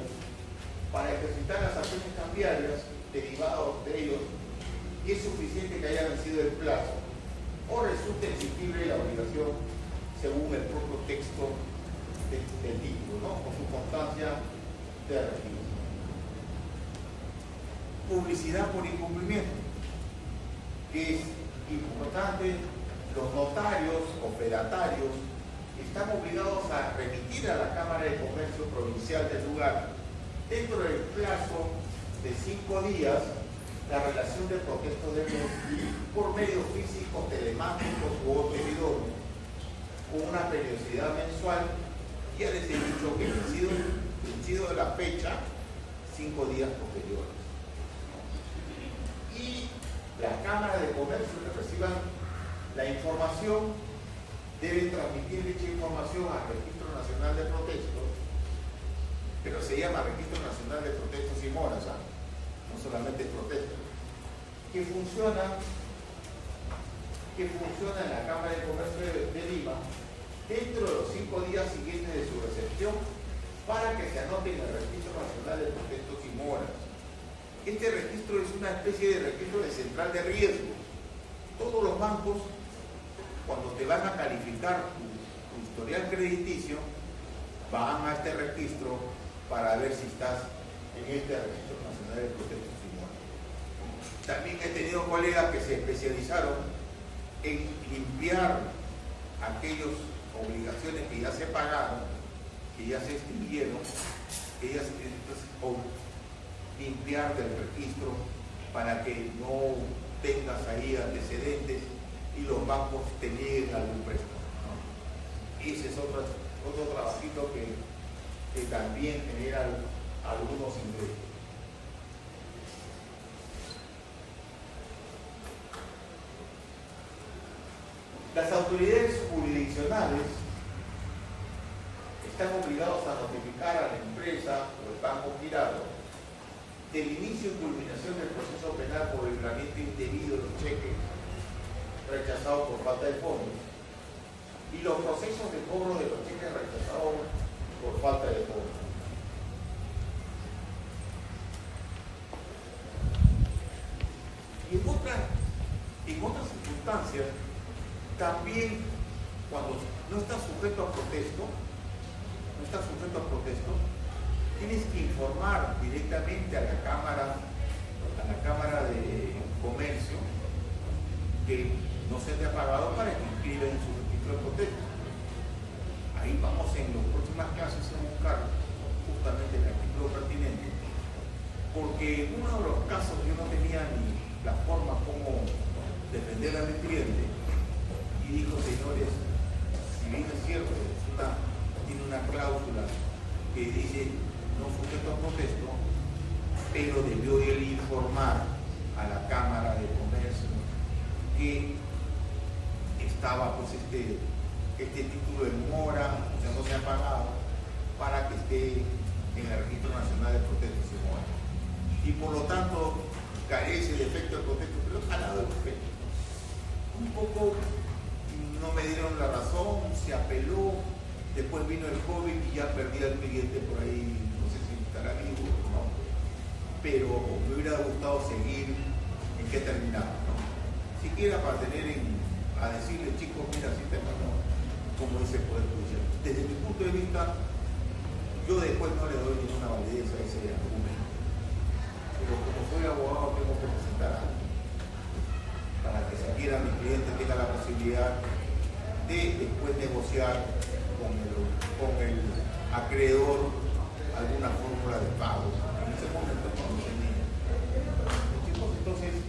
A: Para ejercitar las acciones cambiarias derivadas de ellos, y es suficiente que haya vencido el plazo o resulte exigible la obligación según el propio texto del título, ¿no? Con su constancia de registro. Publicidad por incumplimiento, que es importante. Los notarios o fedatarios están obligados a remitir a la Cámara de Comercio Provincial del lugar, dentro del plazo de 5 días, la relación de protesto de luz por medios físicos, telemáticos u otros idóneos, con una periodicidad mensual, ya les he dicho que vencido de la fecha, 5 días posteriores. Y la Cámara de Comercio que reciban la información debe transmitir dicha información al Registro Nacional de Protestos, pero se llama Registro Nacional de Protestos y Moras, ¿ah? No solamente protestos, que funciona en la Cámara de Comercio de Lima dentro de los 5 días siguientes de su recepción, para que se anote en el Registro Nacional de Protestos y Moras. Este registro es una especie de registro de central de riesgo. Todos los bancos, cuando te van a calificar tu historial crediticio, van a este registro para ver si estás en este Registro Nacional de Protestos y Moras. También he tenido colegas que se especializaron en limpiar aquellas obligaciones que ya se pagaron, que ya se extinguieron, limpiar del registro para que no tengas ahí antecedentes y los bancos te nieguen algún préstamo, ¿no? Ese es otro trabajito que también genera algunos ingresos. Las autoridades jurisdiccionales están obligados a notificar a la empresa o el banco girado del inicio y culminación del proceso penal por el libramiento indebido de los cheques rechazados por falta de fondos y los procesos de cobro de los cheques rechazados por falta de fondos. Y en otras circunstancias, también cuando no estás sujeto a protesto, tienes que informar directamente a la Cámara de Comercio que no se te ha pagado para que inscriba en su registro de protesto. Ahí vamos en las próximas clases a buscar justamente el artículo pertinente, porque en uno de los casos yo no tenía ni la forma como defender a mi cliente y dijo: señores, si bien es cierto, tiene una cláusula que dice no sujeto a protesto, pero debió él informar a la Cámara de Comercio que estaba pues este título en mora, o sea, no se ha pagado, para que esté en el Registro Nacional de Protestos y Mora, y por lo tanto carece de efecto de protesto, pero ha ganado el efecto. Un poco no me dieron la razón, se apeló, después vino el COVID y ya perdí al cliente por ahí, no sé si estará vivo o no, pero me hubiera gustado seguir en qué terminaba, ¿no? Siquiera para tener a decirle: chicos, mira, si te pasó, como dice el Poder Judicial. Desde mi punto de vista, yo después no le doy ninguna validez a ese argumento, pero como soy abogado tengo que presentar algo para que siquiera mi cliente tenga la posibilidad de después negociar con el acreedor alguna fórmula de pago. En ese momento no lo tenía. Chicos, entonces,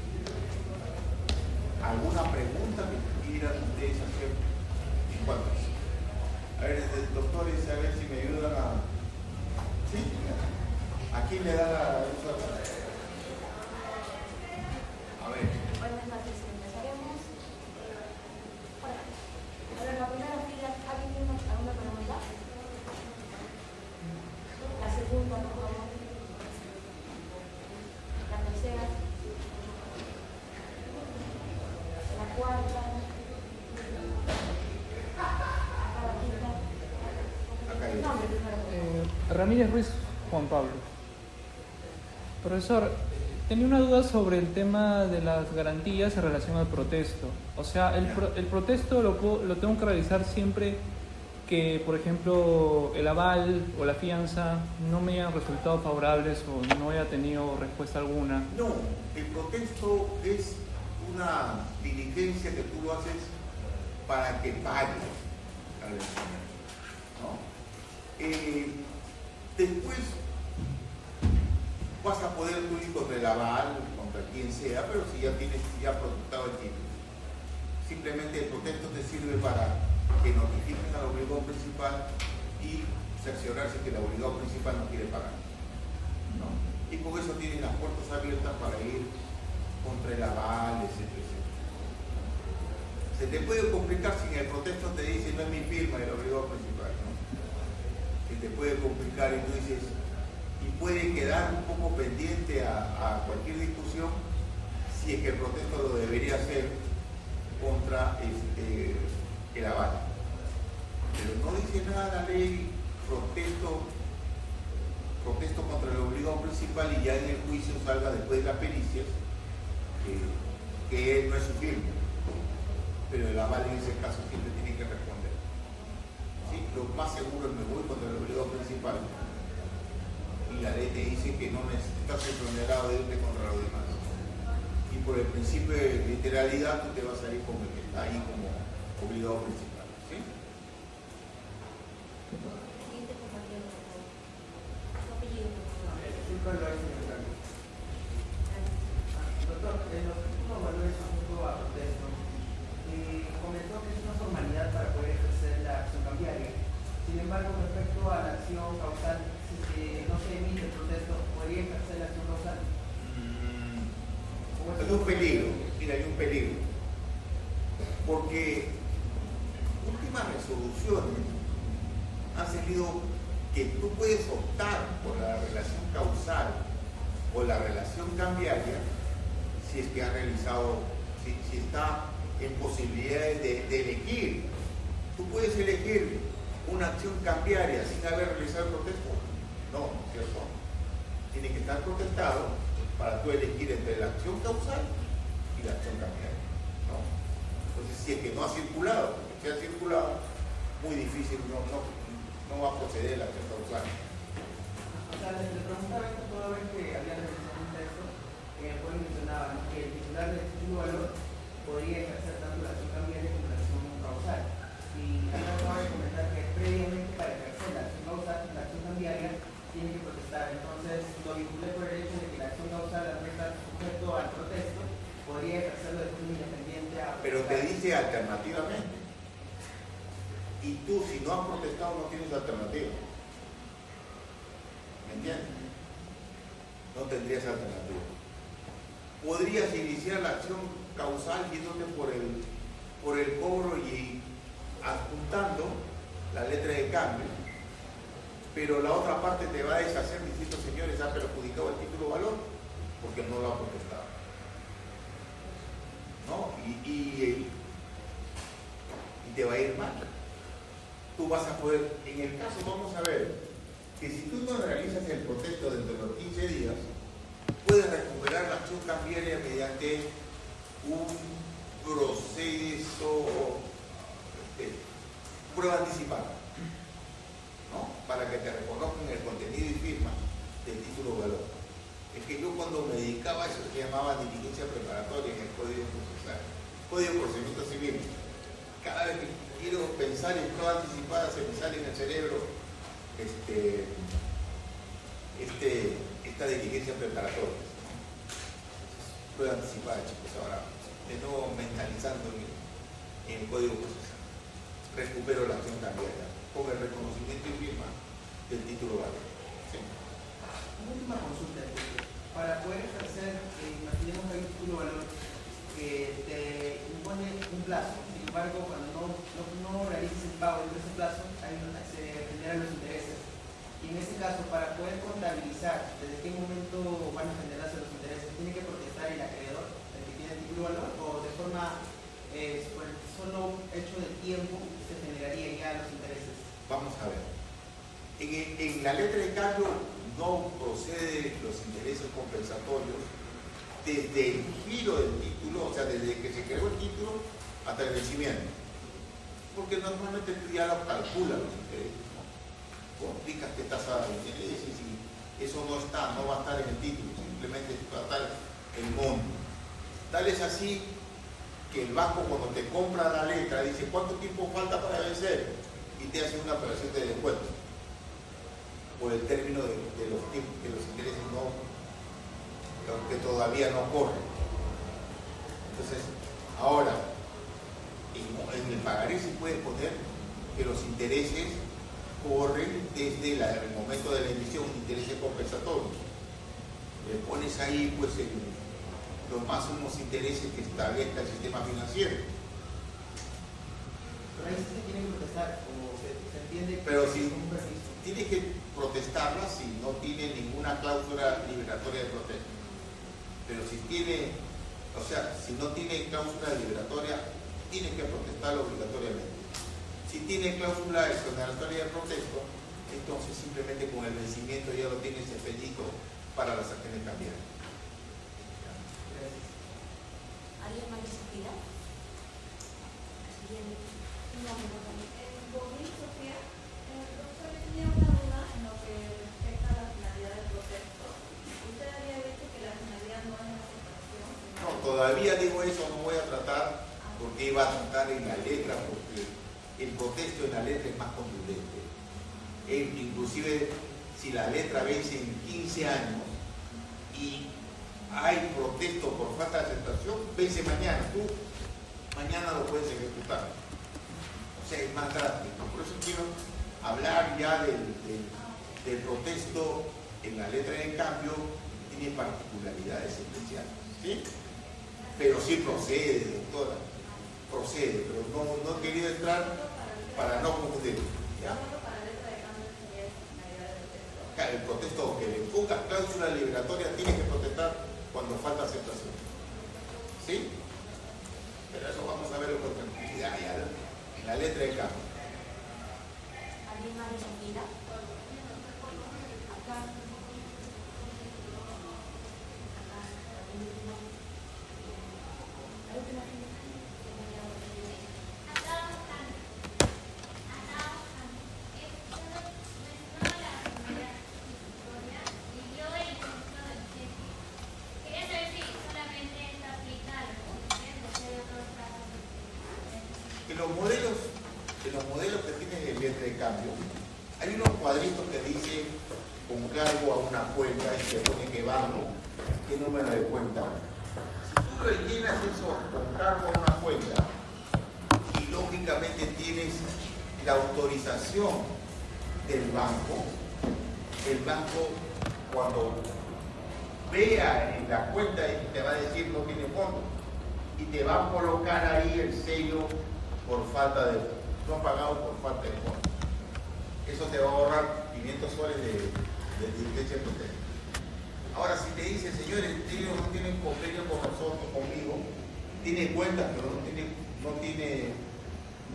A: ¿alguna pregunta que quieran ustedes hacer en cuanto a eso? A ver, doctores, a ver si me ayudan a... ¿Sí? ¿A quién le da la uso? A ver.
C: Buenas noches, empezaremos. Hola. A ver, la primera fila, ¿alguien tiene alguna pregunta? La segunda, por favor. La tercera. La cuarta.
B: Ramírez Ruiz Juan Pablo. Profesor, tenía una duda sobre el tema de las garantías en relación al protesto. O sea, el protesto lo tengo que realizar siempre que, por ejemplo, el aval o la fianza no me hayan resultado favorables o no haya tenido respuesta alguna.
A: No, el protesto es una diligencia que tú lo haces para que pague al vencimiento, ¿no? Después vas a poder tú ir contra el aval, contra quien sea, pero si ya tienes ya protestado el título. Simplemente el protesto te sirve para que notifiquen al obligado principal y cerciorarse que el obligado principal no quiere pagar, ¿no? Y con eso tienen las puertas abiertas para ir contra el aval, etc. Se te puede complicar si en el protesto te dice no es mi firma el obligado principal, ¿no? Se te puede complicar y tú dices, y puede quedar un poco pendiente a cualquier discusión si es que el protesto lo debería hacer contra el aval. Pero no dice nada la ley protesto contra el obligado principal y ya en el juicio salga después de las pericias que él no es su firma, pero el aval en ese caso siempre tiene que responder. ¿Sí? Lo más seguro es me voy contra el obligado principal y la ley te dice que no estás exonerado de irte contra los demás. Y por el principio de literalidad tú te vas a ir como el que está ahí como obligado principal. ¿Sí?
C: Siguiente compañero, por favor. Su apellido, por favor.
D: Doctor, en los últimos valores junto a protesto, comentó que es una formalidad para poder ejercer la acción cambiaria. Sin embargo, respecto a la acción causal, si no se emite el protesto, ¿podría ejercer la acción causal?
A: Hay un peligro, mira, hay un peligro. Porque últimas resoluciones han salido que tú puedes optar por la relación causal o la relación cambiaria si es que ha realizado, si está en posibilidades de elegir. Tú puedes elegir una acción cambiaria sin haber realizado el protesto. No, ¿cierto? Tiene que estar protestado para tú elegir entre la acción causal y la acción cambiaria, ¿no? Entonces, si es que no ha circulado, porque si ha circulado, muy difícil, no va a proceder la acción causal.
D: O sea, le preguntaba esto toda vez que había realizado un texto, en el cual mencionaba, ¿no?, que el titular del título valor podría ejercer tanto la acción cambiaria como la acción causal. Y acaba de comentar que previamente para ejercer la acción causal, la acción cambiaria tiene que protestar. Entonces lo vinculé por el hecho de que la acción causal, al no estar sujeto al protesto, podría ejercerlo de forma independiente a...
A: Pero te dice alternativamente. Y tú, si no has protestado, no tienes alternativa. ¿Me entiendes? No tendrías alternativa. Podrías iniciar la acción causal yéndote por el cobro y adjuntando la letra de cambio, pero la otra parte te va a deshacer diciendo, señores, ha perjudicado el título valor porque no lo ha protestado, ¿no? Y te va a ir mal. Tú vas a poder, en el caso, vamos a ver, que si tú no realizas el protesto dentro de los 15 días, puedes recuperar la acción cambiaria mediante un proceso, prueba anticipada, ¿no? Para que te reconozcan el contenido y firma del título valor. Es que yo cuando me dedicaba a eso se llamaba diligencia preparatoria en el Código Procesal, Código de Procedimiento Civil. Cada vez que quiero pensar en prueba anticipada se me sale en el cerebro esta diligencia preparatoria. Prueba anticipada, chicos, ahora de nuevo mentalizando en el Código Procesal. Recupero la acción cambiaria con el reconocimiento y firma del título valor. ¿Sí?
D: Una última consulta, para poder ejercer, imaginemos que hay un título valor que te impone un plazo, sin embargo, cuando no realices el pago dentro de ese plazo, se generan los intereses. Y en ese caso, para poder contabilizar desde qué momento van a generarse los intereses, ¿tiene que protestar el acreedor, el que tiene el título valor, o de forma, por el solo hecho del tiempo, se generaría ya los intereses?
A: Vamos a ver. En la letra de cambio no procede los intereses compensatorios desde el giro del título, o sea, desde que se creó el título hasta el vencimiento. Porque normalmente tú ya lo calculas los intereses, ¿no? Complicas qué tasa de intereses y eso no va a estar en el título, simplemente va a estar el monto. Tal es así que el banco cuando te compra la letra dice ¿cuánto tiempo falta para vencer? Y te hace una operación de descuento por el término de los tiempos que los intereses que todavía no corren. Entonces, ahora, en el pagaré se puede poner que los intereses corren desde el momento de la emisión, intereses compensatorios. Le pones ahí pues los máximos intereses que establezca el sistema financiero.
D: Pero ahí sí se tiene que protestar, o se entiende que
A: Pero
D: es
A: si
D: un permiso.
A: tiene que protestarla si no tiene ninguna cláusula liberatoria de protesta. Pero si tiene, o sea, si no tiene cláusula liberatoria, tiene que protestarlo obligatoriamente. Si tiene cláusula exoneratoria de protesto, entonces simplemente con el vencimiento ya lo tienes expedito para las acciones cambiarias.
D: Gracias.
C: ¿Alguien más necesita? Siguiente. No,
E: Bonnie, Sofía, profesor, yo tenía una duda en lo que respecta a la finalidad del proceso. Usted había dicho que la finalidad no es la aceptación.
A: No, todavía digo eso, no voy a tratar porque iba a tratar en la letra, porque el protesto en la letra es más contundente. Inclusive si la letra vence en 15 años y hay protesto por falta de aceptación, vence mañana. Tú mañana lo puedes ejecutar. O sea, es más drástico. Por eso quiero hablar ya del protesto en la letra de cambio, tiene particularidades especiales. ¿Sí? Pero sí procede, doctora. Procede, pero no he querido entrar para no confundir. ¿Ya?
E: Para la letra de cambio sería esa finalidad del proceso.
A: Claro, el protesto que le ponga cláusula liberatoria tiene que protestar cuando falta aceptación. ¿Sí? Pero eso vamos a verlo con tranquilidad ya en la letra de cambio.
C: ¿alguien más necesita? Acá. Acá. La última
E: Quería saber si solamente esta aplica a los comerciantes, hay otros casos.
A: En los modelos que tienen el letra de cambio, hay unos cuadritos que dicen con cargo a una cuenta y se pone qué banco, qué número de cuenta. Si tú rellenas eso con cargo a una cuenta y lógicamente tienes la autorización del banco, el banco cuando vea en la cuenta y te va a decir no tiene fondo y te va a colocar ahí el sello por falta de, no pagado por falta de fondo. Eso te va a ahorrar 500 soles de diligencia de protesto. Ahora, si te dice, señores, ellos no tienen convenio con nosotros, conmigo, tiene cuentas, pero no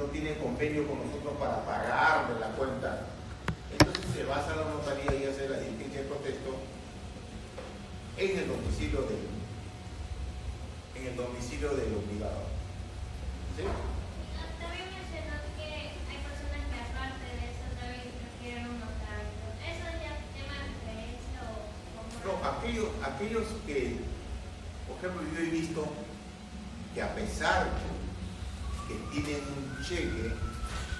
A: tiene convenio con nosotros para pagar de la cuenta, entonces se va a la notaría y hace la diligencia de protesto en el domicilio del obligado. ¿Sí?
E: También mencionó que hay personas que aparte de eso también requieren un notario. ¿Eso ya es tema de diferencia o cómo?
A: No, aquellos que, por ejemplo, yo he visto que a pesar que tienen un cheque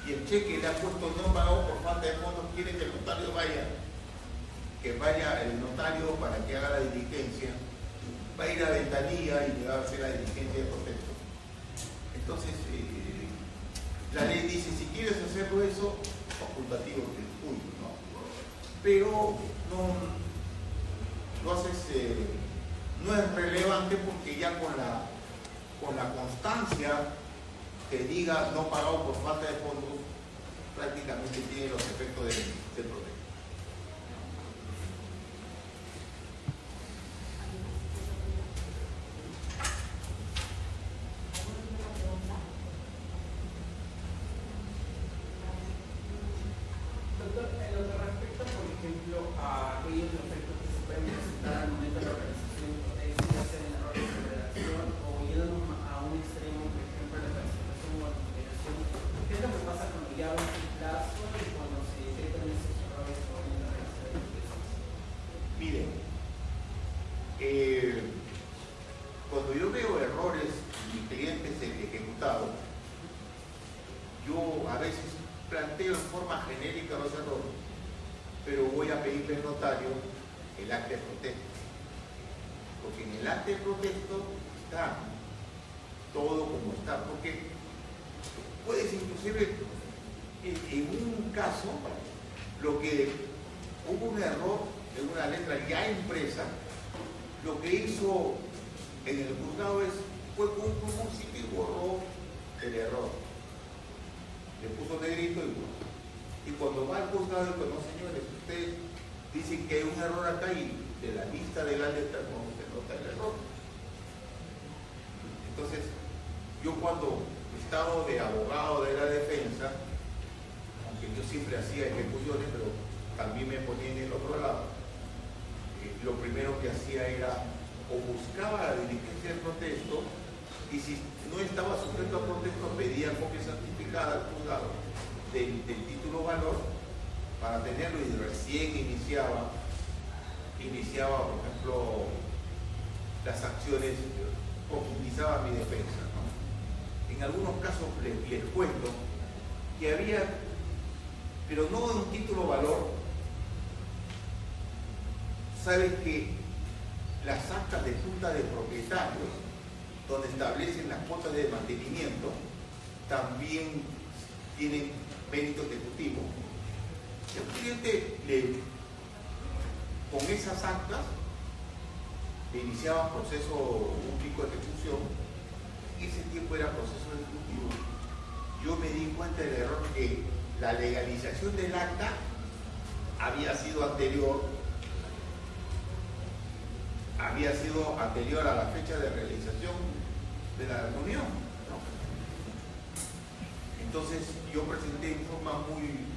A: y el cheque le ha puesto no pagado por falta de fondos, quieren que el notario vaya el notario para que haga la diligencia, va a ir a ventanilla y le va a hacer la diligencia de protesto. Entonces, la ley dice, si quieres hacerlo eso, facultativo que es tuyo, ¿no? Pero no haces, no es relevante porque ya con la constancia que diga no pagado por falta de fondos, prácticamente tiene los efectos del protesto.
D: Doctor, en lo que aquellos defectos que se pueden presentar al momento de la organización del protesto, ya sea en errores de redacción o yéndonos a un extremo, por ejemplo, la clasificación o identificación. ¿Qué es lo que pasa cuando ya vence el plazo y cuando se detectan esos errores o en la realización del proceso?
A: Miren, cuando yo veo errores en mis clientes ejecutados, yo a veces planteo en forma genérica los errores, pero voy a pedirle al notario el acta de protesto. Porque en el acta de protesto está todo como está. Porque puedes inclusive, en un caso, lo que hubo un error de una letra ya impresa, lo que hizo en el juzgado fue con un sitio y borró el error. Le puso negrito y cuando va al juzgado, pues no señores, ustedes dicen que hay un error acá y de la lista de las letras no se nota el error. Entonces, yo cuando estaba de abogado de la defensa, aunque yo siempre hacía ejecuciones, pero también me ponía en el otro lado, lo primero que hacía era o buscaba la diligencia del protesto y si no estaba sujeto a protesto pedía copia certificada al juzgado del título valor para tenerlo y recién iniciaba por ejemplo las acciones, profundizaba mi defensa, ¿no? En algunos casos les cuento que había, pero no un título valor. Sabes que las actas de junta de propietarios, donde establecen las cuotas de mantenimiento, también tienen mérito ejecutivo. El cliente con esas actas le iniciaba proceso público de ejecución y ese tiempo era proceso ejecutivo. Yo me di cuenta del error que la legalización del acta había sido anterior a la fecha de realización de la reunión, ¿no? Entonces yo presenté en forma muy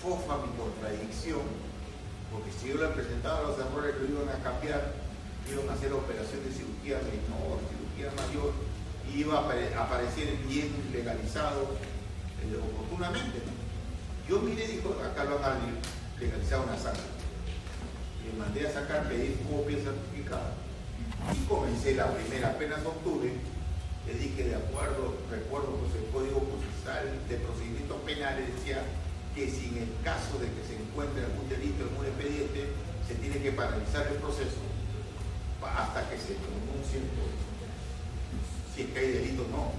A: fofa mi contradicción, porque si yo le presentaba los errores que iban a cambiar, iban a hacer operación de cirugía menor, cirugía mayor, y iba a aparecer bien legalizado oportunamente, ¿no? Yo miré y dijo, acá lo han legalizado una sala. Le mandé a sacar, pedir copia certificada y comencé la primera, apenas octubre, le dije de acuerdo, recuerdo pues el Código Procesal de Procedimientos Penales decía que si en el caso de que se encuentre algún delito en un expediente, se tiene que paralizar el proceso hasta que se pronuncie si es que hay delito o no.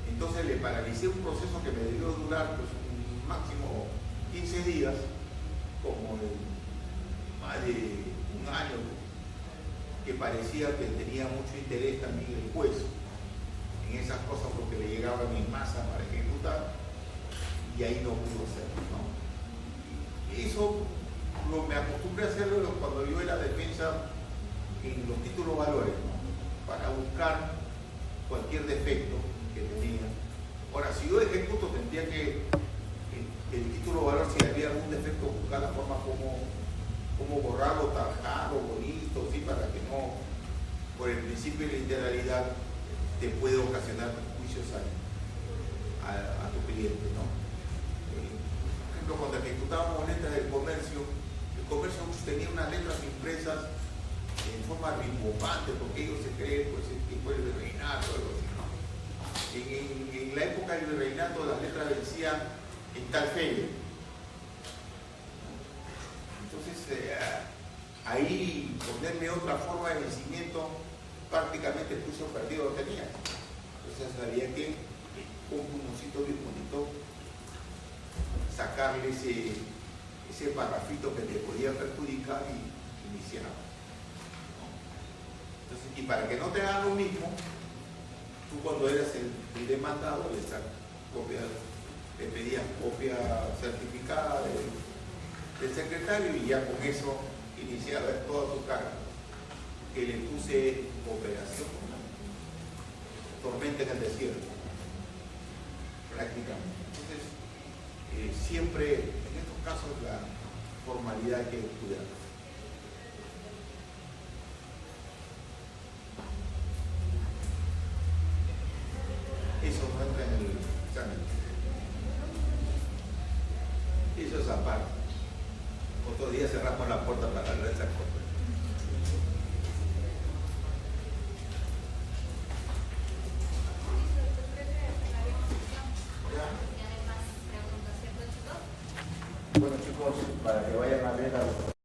A: Entonces le paralicé un proceso que me debió durar pues un máximo 15 días, como más de un año, que parecía que tenía mucho interés también el juez en esas cosas porque le llegaban en masa para ejecutar y ahí no pudo hacerlo, ¿no? Y eso me acostumbré a hacerlo cuando yo era defensa en los títulos valores, ¿no? Para buscar cualquier defecto que tenía. Ahora, si yo ejecuto, tendría que el título valor, si había algún defecto, buscar la forma como borrarlo, tajarlo, bonito, ¿sí? Para que no, por el principio de la integralidad, te puede ocasionar juicios a tu cliente, ¿no? Por ejemplo, cuando ejecutábamos letras del comercio, el comercio tenía unas letras impresas en forma rimbombante, porque ellos se creen, pues, el tipo del virreinato, algo así, ¿no? En la época del virreinato, las letras vencían en tal feria. Entonces, ahí ponerle otra forma de vencimiento, prácticamente el juicio perdido lo tenía. Entonces había que, con un puñocito bien bonito, sacarle ese parrafito que te podía perjudicar y iniciar, ¿no? Entonces, y para que no te hagan lo mismo, tú cuando eras el demandado le pedías copia certificada del secretario y ya con eso iniciaba toda tu carga, que le puse operación tormenta en el desierto, prácticamente. Entonces, siempre en estos casos la formalidad que estudiar. Eso no entra en el examen. Eso es aparte. Otro día cerramos la puerta para hablar de esas cosas. Bueno chicos, para que vayan a ver a los